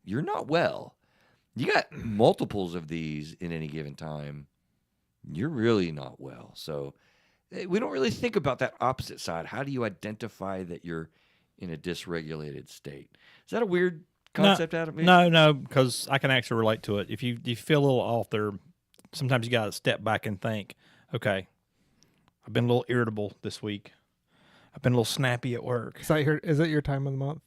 you're not well. You got multiples of these in any given time, you're really not well. So we don't really think about that opposite side. How do you identify that you're in a dysregulated state? Is that a weird concept, Adam? No, because I can actually relate to it. If you feel a little off there, sometimes you got to step back and think, okay, I've been a little irritable this week. I've been a little snappy at work. Is it your time of the month?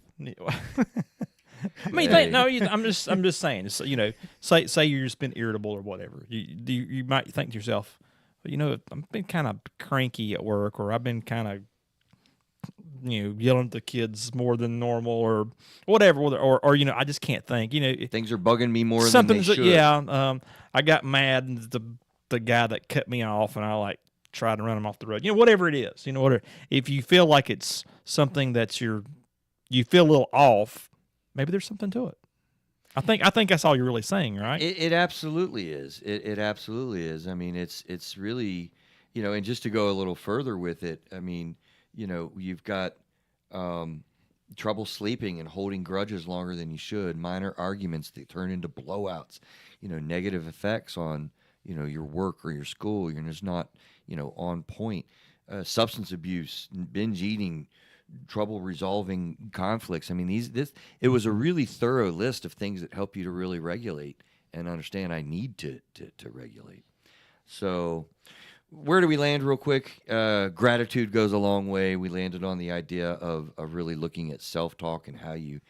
I mean, I'm just saying. Say you've just been irritable or whatever. You might think to yourself, I've been kind of cranky at work, or I've been kind of, yelling at the kids more than normal, or whatever, or I just can't think. Things are bugging me more than they should. Yeah, I got mad at the guy that cut me off, and I tried to run him off the road. Whatever it is. If you feel like it's something that you feel a little off, maybe there's something to it. I think that's all you're really saying, right? It absolutely is. It absolutely is. I mean, it's really, and just to go a little further with it, I mean, you've got trouble sleeping and holding grudges longer than you should, minor arguments that turn into blowouts, negative effects on, your work or your school. You're just not, on point. Substance abuse, binge eating, trouble resolving conflicts. I mean, it was a really thorough list of things that help you to really regulate and understand I need to regulate. So where do we land real quick? Gratitude goes a long way. We landed on the idea of really looking at self-talk and how you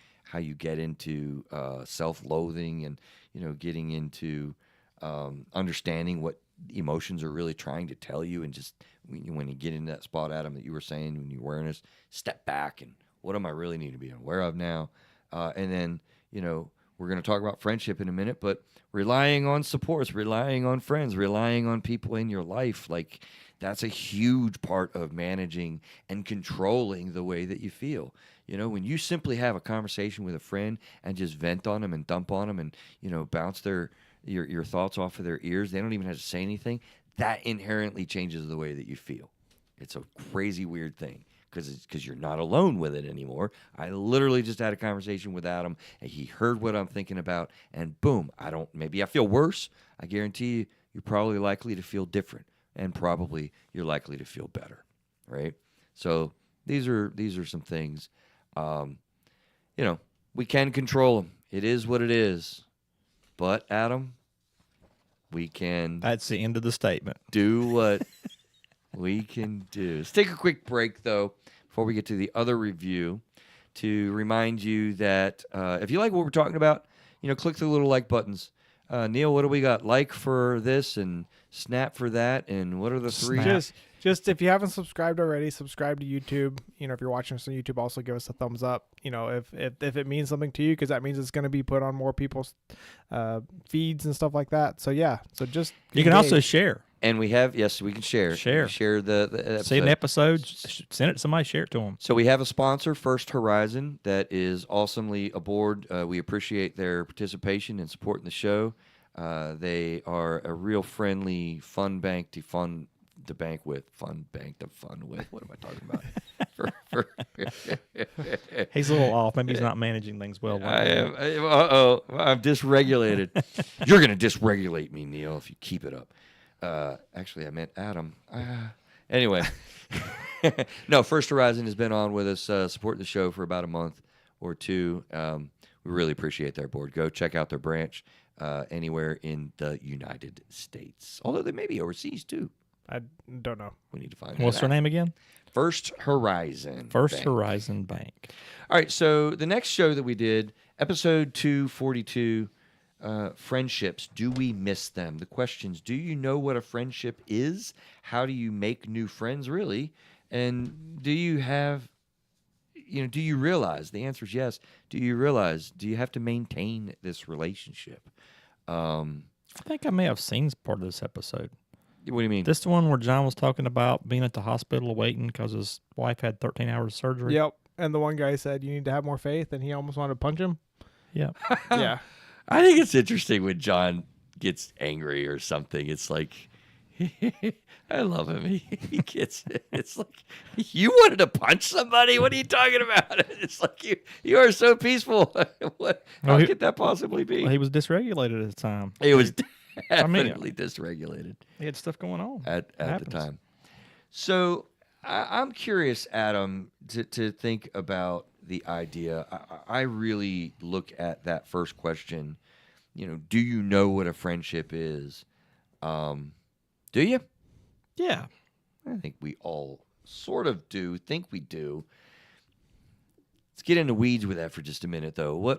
get into self-loathing and, getting into understanding what emotions are really trying to tell you, and just when you get in that spot, Adam, that you were saying, when you awareness, step back and what am I really need to be aware of now? And then, we're going to talk about friendship in a minute, but relying on supports, relying on friends, relying on people in your life, like that's a huge part of managing and controlling the way that you feel. When you simply have a conversation with a friend and just vent on them and dump on them and, bounce your thoughts off of their ears, they don't even have to say anything, that inherently changes the way that you feel. It's a crazy weird thing because you're not alone with it anymore. I literally just had a conversation with Adam, and he heard what I'm thinking about, and boom, maybe I feel worse. I guarantee you, you're probably likely to feel different, and probably you're likely to feel better, right? So these are some things, we can control them. It is what it is. But Adam, we can That's the end of the statement. do what we can do. Let's take a quick break, though, before we get to the other review, to remind you that if you like what we're talking about, click the little like buttons. Neil, what do we got? Like for this and snap for that, and what are the three? Just if you haven't subscribed already, subscribe to YouTube. If you're watching us on YouTube, also give us a thumbs up. If it means something to you, because that means it's going to be put on more people's feeds and stuff like that. So yeah, so just You can also share. And we have, yes, we can share. Share the episode. See an episode, send it to somebody, share it to them. So we have a sponsor, First Horizon, that is awesomely aboard. We appreciate their participation and supporting the show. They are a real friendly, fun bank to fun with. What am I talking about? He's a little off. Maybe he's not managing things well. I am. I'm dysregulated. You're going to dysregulate me, Neil, if you keep it up. Actually, I meant Adam. Anyway. No, First Horizon has been on with us, supporting the show for about a month or two. We really appreciate their board. Go check out their branch anywhere in the United States. Although they may be overseas, too. I don't know. We need to find What's their name again? First Horizon. First Bank. Horizon Bank. All right, so the next show that we did, episode 242, friendships. Do we miss them? The questions: do you know what a friendship is? How do you make new friends, really? And do you have, do you realize? The answer is yes. Do you realize? Do you have to maintain this relationship? I think I may have seen part of this episode. What do you mean? This the one where John was talking about being at the hospital waiting because his wife had 13 hours of surgery? Yep. And the one guy said, you need to have more faith, and he almost wanted to punch him. Yeah. Yeah. I think it's interesting when John gets angry or something. It's like, I love him. He gets it. It's like, you wanted to punch somebody? What are you talking about? It's like, you are so peaceful. How could that possibly be? Well, he was dysregulated at the time. He was definitely dysregulated. He had stuff going on at the time. So I'm curious, Adam, to think about the idea. I really look at that first question. Do you know what a friendship is? Do you? Yeah. I think we all sort of do. Think we do. Let's get into weeds with that for just a minute, though.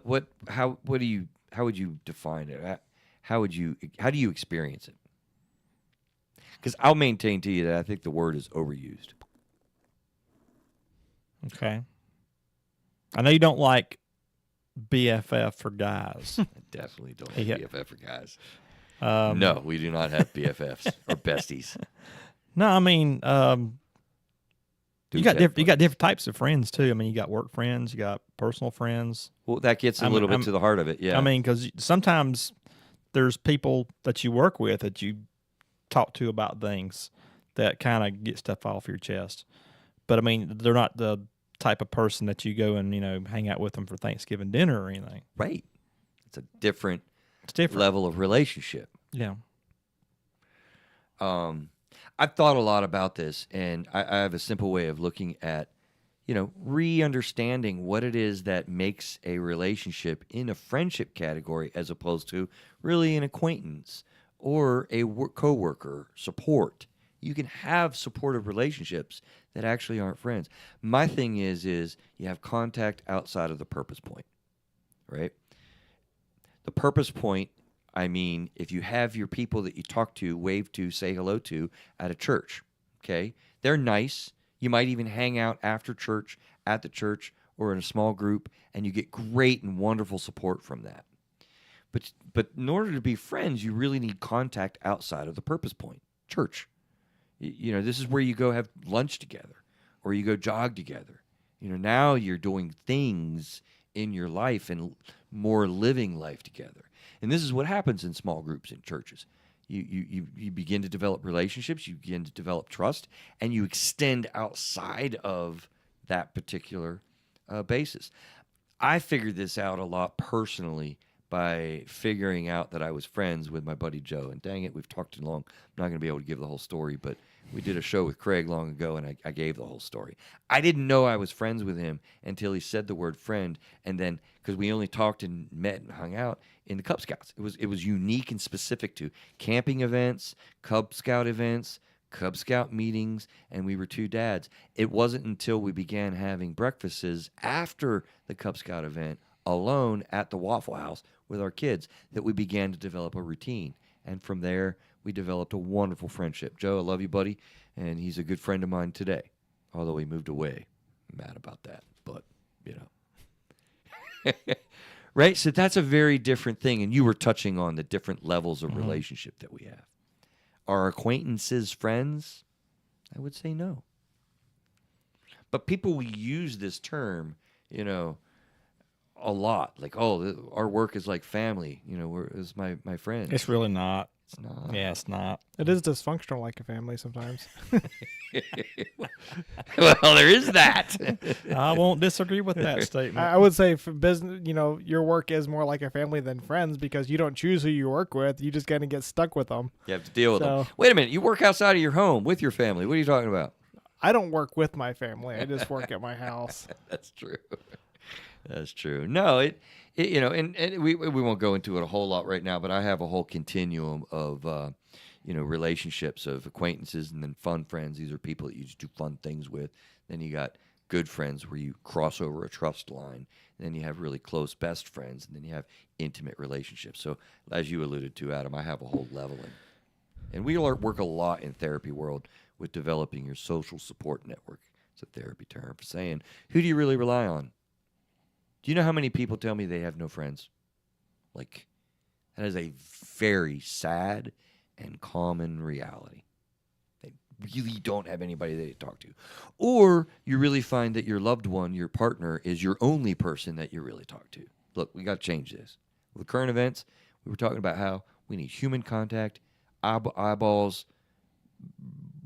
How would you define it? How do you experience it? Because I'll maintain to you that I think the word is overused. Okay. I know you don't like BFF for guys. I definitely don't have BFF for guys. No, we do not have BFFs or besties. No, I mean, you got different types of friends too. I mean, you got work friends, you got personal friends. Well, that gets a little bit to the heart of it. Yeah. I mean, because sometimes there's people that you work with that you talk to about things that kind of get stuff off your chest. But I mean, they're not the type of person that you go and hang out with them for Thanksgiving dinner or anything. Right. It's a different different level of relationship. Yeah. I've thought a lot about this, and I have a simple way of looking at, re-understanding what it is that makes a relationship in a friendship category as opposed to really an acquaintance or a coworker support. You can have supportive relationships that actually aren't friends. My thing is you have contact outside of the purpose point, right? The purpose point, I mean, if you have your people that you talk to, wave to, say hello to at a church, okay? They're nice. You might even hang out after church, at the church, or in a small group, and you get great and wonderful support from that. But in order to be friends, you really need contact outside of the purpose point, church. This is where you go have lunch together, or you go jog together. Now you're doing things in your life and more living life together. And this is what happens in small groups in churches. You begin to develop relationships, you begin to develop trust, and you extend outside of that particular basis. I figured this out a lot personally by figuring out that I was friends with my buddy Joe. And dang it, we've talked too long. I'm not going to be able to give the whole story, but we did a show with Craig long ago, and I gave the whole story. I didn't know I was friends with him until he said the word friend, and then because we only talked and met and hung out in the Cub Scouts. It was unique and specific to camping events, Cub Scout events, Cub Scout meetings, and we were two dads. It wasn't until we began having breakfasts after the Cub Scout event alone at the Waffle House with our kids that we began to develop a routine. And from there, we developed a wonderful friendship. Joe, I love you, buddy, and he's a good friend of mine today, although he moved away. I'm mad about that, but, you know. Right? So that's a very different thing, and you were touching on the different levels of relationship that we have. Are acquaintances friends? I would say no. But people will use this term, you know, a lot. Like, oh, our work is like family. You know, it's my friend. It's really not. It's not. Yeah, it's not. It is dysfunctional like a family sometimes. Well, there is that. I won't disagree with that statement. I would say for business, you know, your work is more like a family than friends because you don't choose who you work with. You just kind of get stuck with them. You have to deal with them. So- Wait a minute. You work outside of your home with your family. What are you talking about? I don't work with my family. I just work at my house. That's true. That's true. No, it you know, and we won't go into it a whole lot right now, but I have a whole continuum of you know, relationships of acquaintances and then fun friends. These are people that you just do fun things with. Then you got good friends where you cross over a trust line. And then you have really close best friends, and then you have intimate relationships. So as you alluded to, Adam, I have a whole leveling. And we work a lot in therapy world with developing your social support network. It's a therapy term for saying, who do you really rely on? Do you know how many people tell me they have no friends? Like, that is a very sad and common reality. They really don't have anybody they talk to. Or you really find that your loved one, your partner, is your only person that you really talk to. Look, we got to change this. With current events, we were talking about how we need human contact, eyeballs,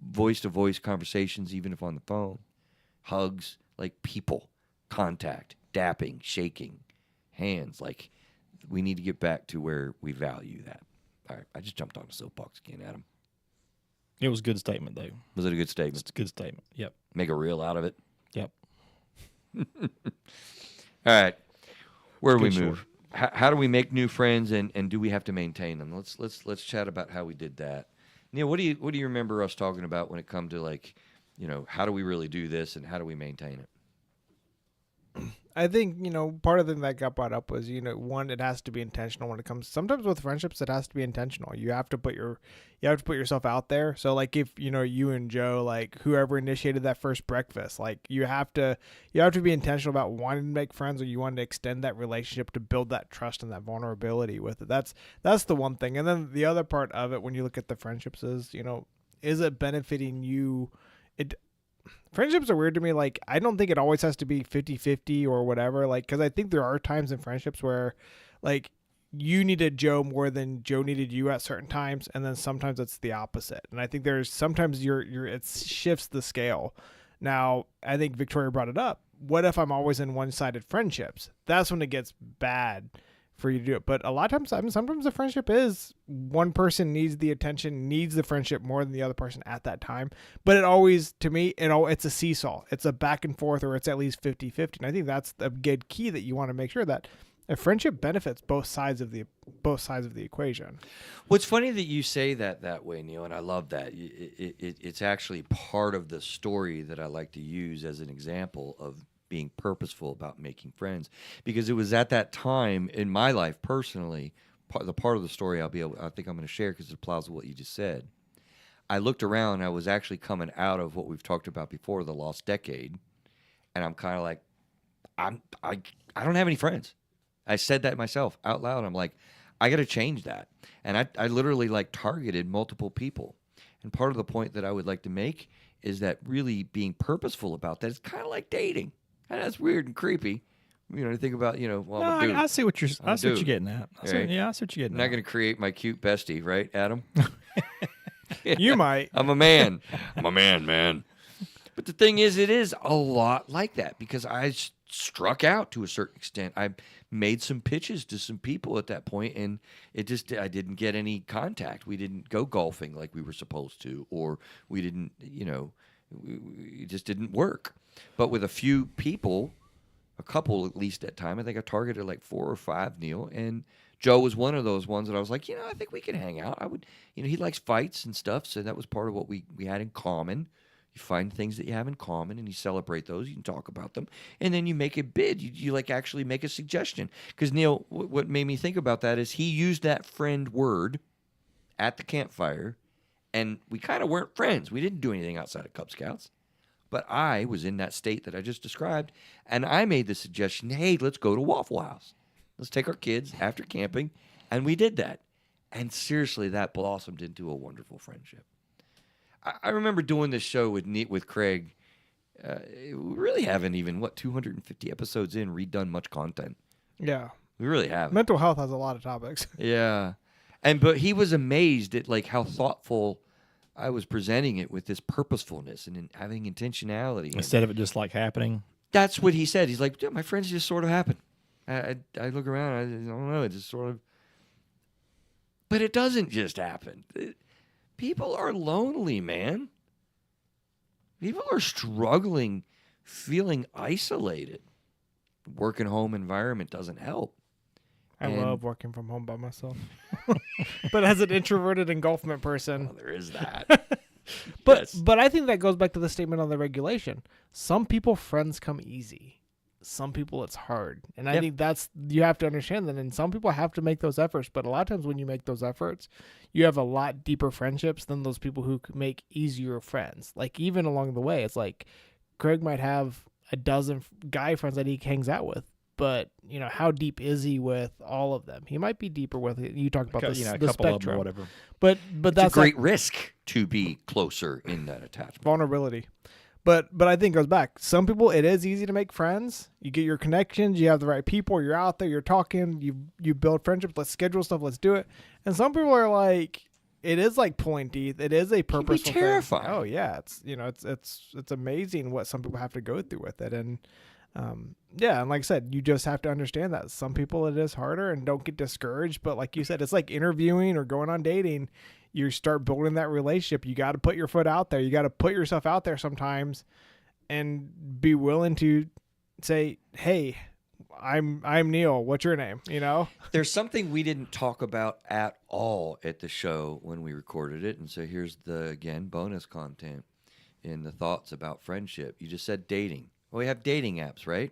voice-to-voice conversations, even if on the phone, hugs, like people, contact, dapping, shaking, hands. Like, we need to get back to where we value that. All right, I just jumped on a soapbox again, Adam. It was a good statement, though. Was it a good statement? It's a good statement. Yep. Make a reel out of it? Yep. All right, where do we Good move? How do we make new friends, and do we have to maintain them? Let's chat about how we did that. Neil, what do you remember us talking about when it comes to, like, you know, how do we really do this and how do we maintain it? I think, you know, part of the thing that got brought up was, you know, one, it has to be intentional when it comes. Sometimes with friendships, it has to be intentional. You have to put yourself out there. So, like, if, you know, you and Joe, like, whoever initiated that first breakfast, like, you have to be intentional about wanting to make friends, or you want to extend that relationship to build that trust and that vulnerability with it. That's the one thing. And then the other part of it, when you look at the friendships, is, you know, is it benefiting you? Friendships are weird to me. Like, I don't think it always has to be 50-50 or whatever. Like, because I think there are times in friendships where, like, you needed Joe more than Joe needed you at certain times, and then sometimes it's the opposite. And I think there's sometimes it shifts the scale. Now, I think Victoria brought it up. What if I'm always in one-sided friendships? That's when it gets bad for you to do it. But a lot of times, sometimes the friendship is one person needs the attention, needs the friendship more than the other person at that time. But it always, to me, it's a seesaw. It's a back and forth, or it's at least 50-50. And I think that's a good key, that you want to make sure that a friendship benefits both sides of the equation. What's funny that you say that way, Neil, and I love that. It's actually part of the story that I like to use as an example of being purposeful about making friends, because it was at that time in my life personally, the part of the story I think I'm going to share because it applies to what you just said. I looked around. I was actually coming out of what we've talked about before, the lost decade, and I'm kind of like, I don't have any friends. I said that myself out loud. I'm like, I got to change that, and I literally, like, targeted multiple people. And part of the point that I would like to make is that really being purposeful about that is kind of like dating. And that's weird and creepy. think about, well, No, I'm a dude. I see what you're. I see what you're dude. getting at. I see, Right. Yeah, I see what you're I'm getting not at. going to create my cute bestie, right, Adam? You might. I'm a man. I'm a man. But the thing is, it is a lot like that because I struck out to a certain extent. I made some pitches to some people at that point, and I didn't get any contact. We didn't go golfing like we were supposed to, or we didn't, it just didn't work. But with a few people, a couple at least at time, I think I targeted like 4 or 5, Neil, and Joe was one of those ones that I was like, I think we can hang out. I would, he likes fights and stuff, so that was part of what we had in common. You find things that you have in common, and you celebrate those. You can talk about them, and then you make a bid. You like actually make a suggestion. Because Neil, what made me think about that is he used that friend word at the campfire, and we kind of weren't friends. We didn't do anything outside of Cub Scouts, but I was in that state that I just described, and I made the suggestion, hey, let's go to Waffle House. Let's take our kids after camping, and we did that. And seriously, that blossomed into a wonderful friendship. I remember doing this show with Craig. We really haven't even, 250 episodes in, redone much content. Yeah. We really haven't. Mental health has a lot of topics. Yeah. But he was amazed at like how thoughtful I was presenting it with this purposefulness and having intentionality. Instead of it just like happening. That's what he said. He's like, my friends just sort of happen. I look around, I don't know, it just sort of. But it doesn't just happen. People are lonely, man. People are struggling, feeling isolated. Working home environment doesn't help. I love working from home by myself. But as an introverted engulfment person. Well, there is that. But I think that goes back to the statement on the regulation. Some people, friends come easy. Some people, it's hard. And I think you have to understand that. And some people have to make those efforts. But a lot of times when you make those efforts, you have a lot deeper friendships than those people who make easier friends. Like even along the way, it's like Craig might have a dozen guy friends that he hangs out with. But, how deep is he with all of them? He might be deeper with it. You talked about the couple spectrum. of them or whatever. But it's that's a great risk to be closer in that attachment. Vulnerability. But I think it goes back. Some people, it is easy to make friends. You get your connections. You have the right people. You're out there. You're talking. You build friendships. Let's schedule stuff. Let's do it. And some people are like, it is like pulling teeth. It is a purposeful thing. Terrifying. Oh yeah, it's amazing what some people have to go through with it. And and like I said, you just have to understand that some people it is harder, and don't get discouraged. But like you said, it's like interviewing or going on dating. You start building that relationship. You got to put your foot out there. You got to put yourself out there sometimes, and be willing to say, "Hey, I'm Neil. What's your name?" There's something we didn't talk about at all at the show when we recorded it, and so here's the bonus content in the thoughts about friendship. You just said dating. Well, we have dating apps, right?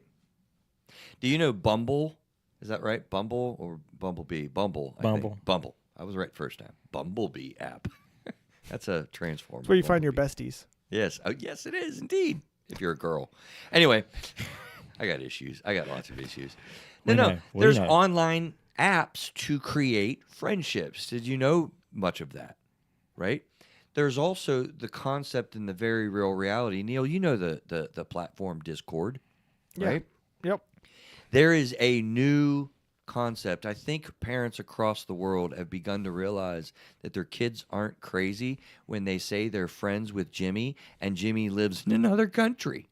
Do you know Bumble? Is that right? Bumble or Bumblebee? Bumble. Bumble. I was right first time. Bumblebee app. That's a transformer. That's where you find your besties. Yes. Oh, yes, it is indeed. If you're a girl. Anyway, I got issues. I got lots of issues. No. There's online apps to create friendships. Did you know much of that? Right? There's also the concept and the very real reality. Neil, you know the platform Discord, right? Yep. There is a new concept. I think parents across the world have begun to realize that their kids aren't crazy when they say they're friends with Jimmy and Jimmy lives in another country.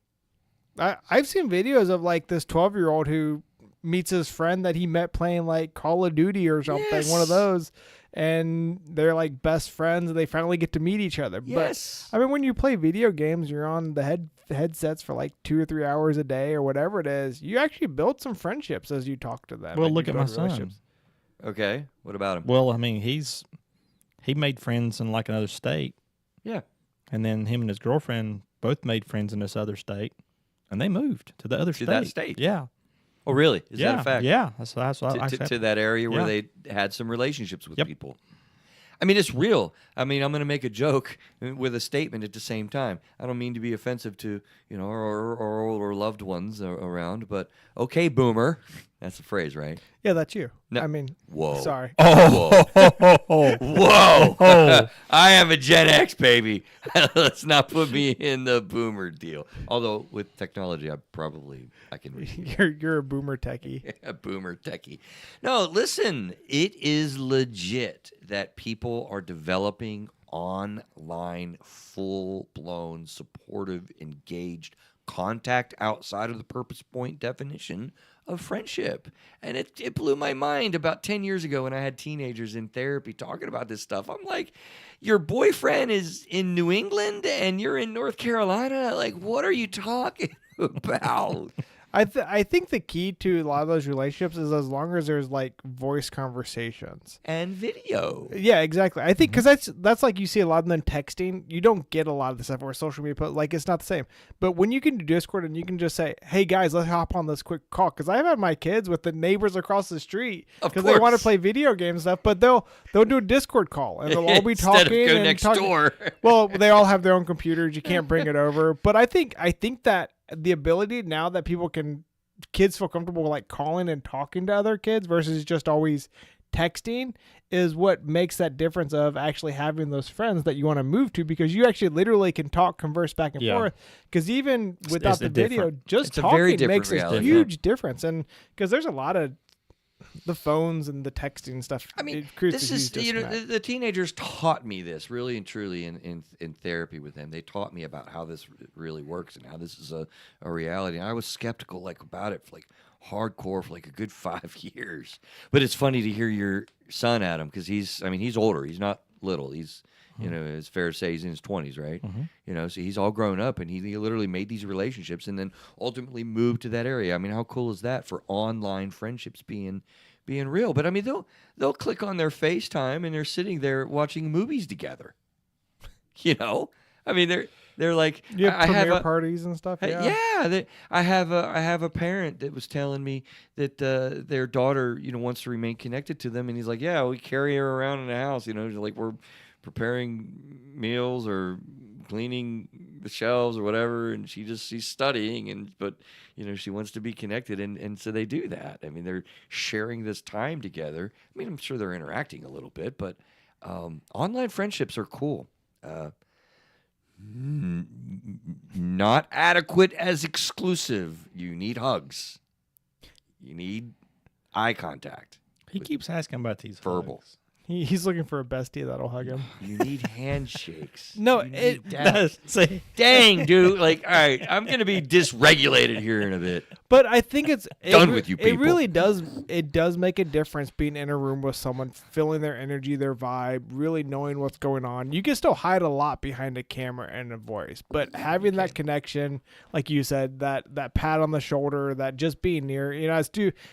I've seen videos of like this 12-year-old who meets his friend that he met playing like Call of Duty or something, one of those, and they're like best friends and they finally get to meet each other. Yes. But I mean, when you play video games, you're on the headsets for like 2 or 3 hours a day or whatever it is. You actually build some friendships as you talk to them. Well, look at my son. Okay. What about him? Well, I mean, he made friends in like another state. Yeah. And then him and his girlfriend both made friends in this other state, and they moved to the other state. To that state? Yeah. Oh, really? Is that a fact? Yeah. That's what I said. To that area where they had some relationships with people. I mean, it's real. I mean, I'm going to make a joke with a statement at the same time. I don't mean to be offensive to, our older loved ones around, but okay, boomer, That's the phrase, right? Yeah, that's you. No. I mean, Whoa. sorry. Oh, Whoa. I am a Gen X, baby. Let's not put me in the boomer deal. Although with technology, I can read You're a boomer techie. a boomer techie. No, listen, it is legit that people are developing online, full-blown, supportive, engaged contact outside of the purpose point definition of friendship. And it blew my mind about 10 years ago when I had teenagers in therapy talking about this stuff. I'm like, your boyfriend is in New England and you're in North Carolina? Like, what are you talking about? I think the key to a lot of those relationships is as long as there's like voice conversations And video. Yeah, exactly. I think because that's like you see a lot of them texting. You don't get a lot of the stuff where social media put like it's not the same. But when you can do Discord and you can just say, "Hey guys, let's hop on this quick call," because I've had my kids with the neighbors across the street because they want to play video game stuff, but they'll do a Discord call and they'll all be Instead talking of go and next talking. door. Well, they all have their own computers. You can't bring it over. But I think that the ability now that kids feel comfortable like calling and talking to other kids versus just always texting is what makes that difference of actually having those friends that you want to move to, because you actually literally can converse back and forth. Because even without the video, just talking makes a huge difference. And because there's a lot of the phones and the texting stuff. I mean, it creates this is, the teenagers taught me this really and truly in therapy with them. They taught me about how this really works and how this is a reality. And I was skeptical about it for hardcore for a good 5 years. But it's funny to hear your son, Adam, because he's older. He's not little. He's, it's fair to say he's in his 20s, right? Mm-hmm. So he's all grown up and he literally made these relationships and then ultimately moved to that area. I mean, how cool is that for online friendships being real? But I mean, they'll click on their FaceTime and they're sitting there watching movies together. I mean, they're like, you have premiere parties and stuff. I have a parent that was telling me that their daughter, wants to remain connected to them, and he's like, yeah, we carry her around in the house, like we're preparing meals or cleaning the shelves or whatever, and she's studying, but she wants to be connected, and so they do that. I mean, they're sharing this time together. I mean, I'm sure they're interacting a little bit, but online friendships are cool. Not adequate as exclusive. You need hugs. You need eye contact. He keeps asking about these verbal. hugs. He's looking for a bestie that'll hug him. You need handshakes. No, it does. Dang, dude. All right, I'm going to be dysregulated here in a bit. But I think it's done with you people. It really does. It does make a difference being in a room with someone, feeling their energy, their vibe, really knowing what's going on. You can still hide a lot behind a camera and a voice, but having that connection, like you said, that pat on the shoulder, that just being near,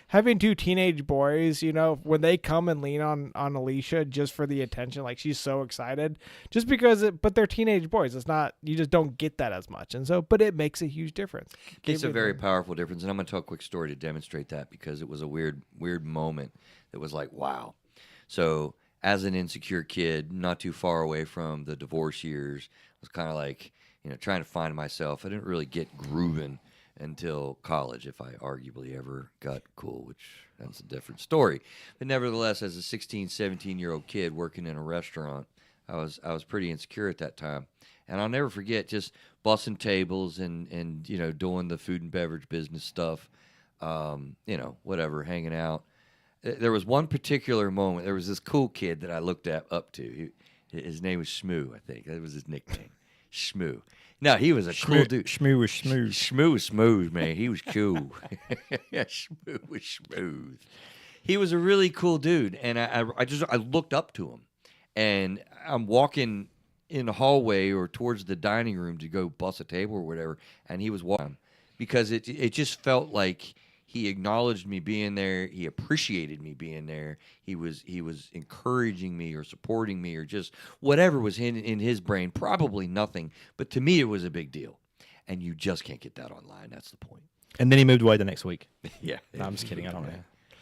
having two teenage boys, when they come and lean on Alicia just for the attention, like she's so excited, just because but they're teenage boys. It's not, you just don't get that as much, and so, but it makes a huge difference. It's a very powerful difference. And I'm going to tell a quick story to demonstrate that, because it was a weird moment that was like, wow. So as an insecure kid, not too far away from the divorce years, I was kind of like, trying to find myself. I didn't really get grooving until college, if I arguably ever got cool, which that's a different story. But nevertheless, as a 16, 17-year-old kid working in a restaurant, I was pretty insecure at that time. And I'll never forget just bussing tables and doing the food and beverage business stuff, whatever, hanging out. There was one particular moment. There was this cool kid that I looked up to. His name was Shmoo, I think. That was his nickname, Shmoo. No, he was a cool dude. Shmoo was smooth. Shmoo was smooth, man. He was cool. Shmoo was smooth. He was a really cool dude, and I looked up to him, and I'm walking in the hallway or towards the dining room to go bus a table or whatever, and he was walking because it just felt like he acknowledged me being there. He appreciated me being there. He was encouraging me or supporting me or just whatever was in his brain. Probably nothing, but to me it was a big deal. And you just can't get that online. That's the point. And then he moved away the next week. Yeah. No, I'm just kidding. I don't know.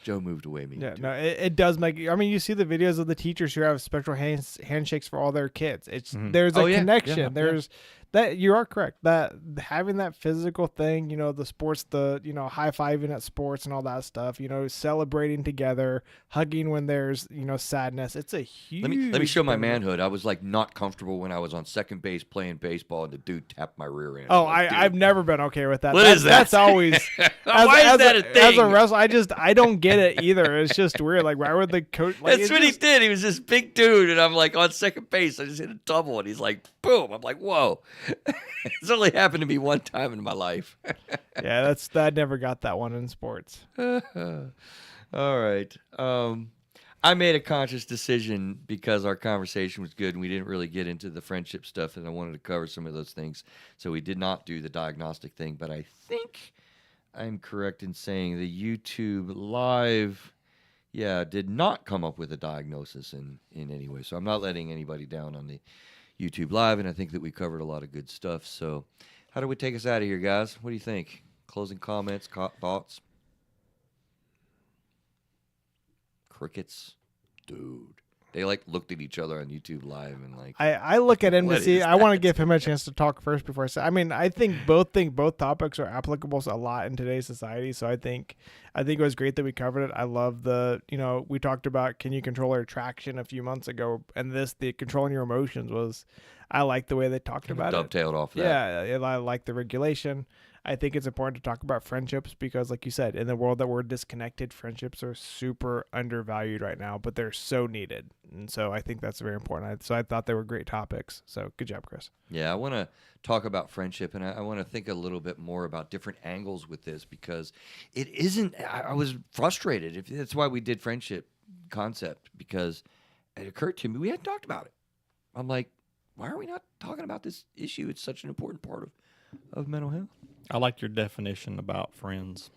Joe moved away. It does make. I mean, you see the videos of the teachers who have special handshakes for all their kids. There's a connection. That you are correct. That having that physical thing, the sports, the high fiving at sports and all that stuff, celebrating together, hugging when there's sadness. It's a huge. Let me show my benefit. manhood. I was like not comfortable when I was on second base playing baseball, and the dude tapped my rear end. Oh, I'm like, dude, I've never been okay with that. What is that? That's always. Why is that a As a thing? wrestler, I don't get it either. It's just weird. Like, why would the coach? Like, That's what he did. He was this big dude, and I'm like on second base. I just hit a double, and he's like, boom. I'm like, whoa. It's only happened to me one time in my life. Yeah, I never got that one in sports. All right. I made a conscious decision because our conversation was good and we didn't really get into the friendship stuff, and I wanted to cover some of those things. So we did not do the diagnostic thing, but I think I'm correct in saying the YouTube Live, did not come up with a diagnosis in any way. So I'm not letting anybody down on the YouTube Live, and I think that we covered a lot of good stuff. So how do we take us out of here, guys? What do you think? Closing comments, thoughts? Crickets? Dude. They looked at each other on YouTube Live and I look at him to What see. is I want to that? give him a chance to talk first before I say. I mean, I think both topics are applicable a lot in today's society. So I think it was great that we covered it. I love we talked about can you control your attraction a few months ago, and the controlling your emotions was. I like the way they talked about it. dovetailed off of that. Yeah, I like the regulation. I think it's important to talk about friendships because, like you said, in the world that we're disconnected, friendships are super undervalued right now, but they're so needed. And so I think that's very important. So I thought they were great topics. So good job, Chris. Yeah, I want to talk about friendship, and I want to think a little bit more about different angles with this because it isn't. I was frustrated. That's why we did friendship concept, because it occurred to me we hadn't talked about it. I'm like, why are we not talking about this issue? It's such an important part of mental health. I like your definition about friends.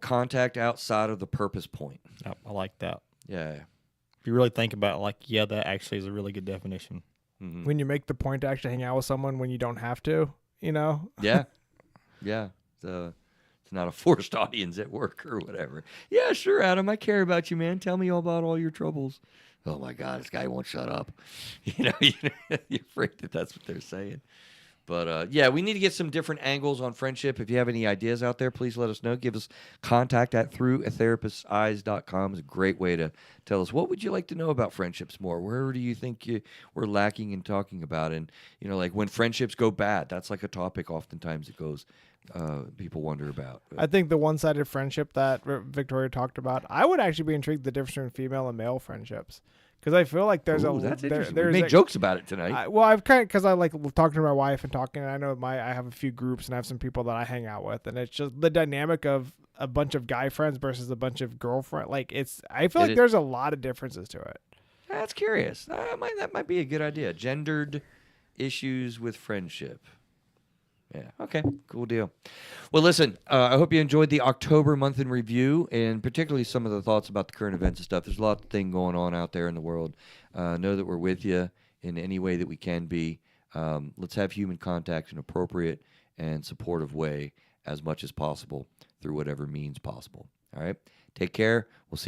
Contact outside of the purpose point. I like that. Yeah. If you really think about it, that actually is a really good definition. Mm-hmm. When you make the point to actually hang out with someone when you don't have to, Yeah. Yeah. So it's not a forced audience at work or whatever. Yeah, sure, Adam. I care about you, man. Tell me all about all your troubles. Oh, my God. This guy won't shut up. You're afraid that that's what they're saying. But, we need to get some different angles on friendship. If you have any ideas out there, please let us know. Give us contact at throughatherapist'seyes.com is a great way to tell us what would you like to know about friendships more. Where do you think we're lacking in talking about? And, when friendships go bad, that's like a topic oftentimes that goes people wonder about. I think the one-sided friendship that Victoria talked about, I would actually be intrigued the difference between female and male friendships. Because I feel like there's that's interesting. there's We made jokes about it tonight. I've kind of because I like talking to my wife and talking. And I know I have a few groups and I have some people that I hang out with, and it's just the dynamic of a bunch of guy friends versus a bunch of girlfriend. I feel like there's a lot of differences to it. That's curious. That might be a good idea. Gendered issues with friendship. Yeah. Okay. Cool deal. Well, listen, I hope you enjoyed the October month in review, and particularly some of the thoughts about the current events and stuff. There's a lot of things going on out there in the world. Know that we're with you in any way that we can be. Let's have human contact in an appropriate and supportive way as much as possible through whatever means possible. All right. Take care. We'll see you.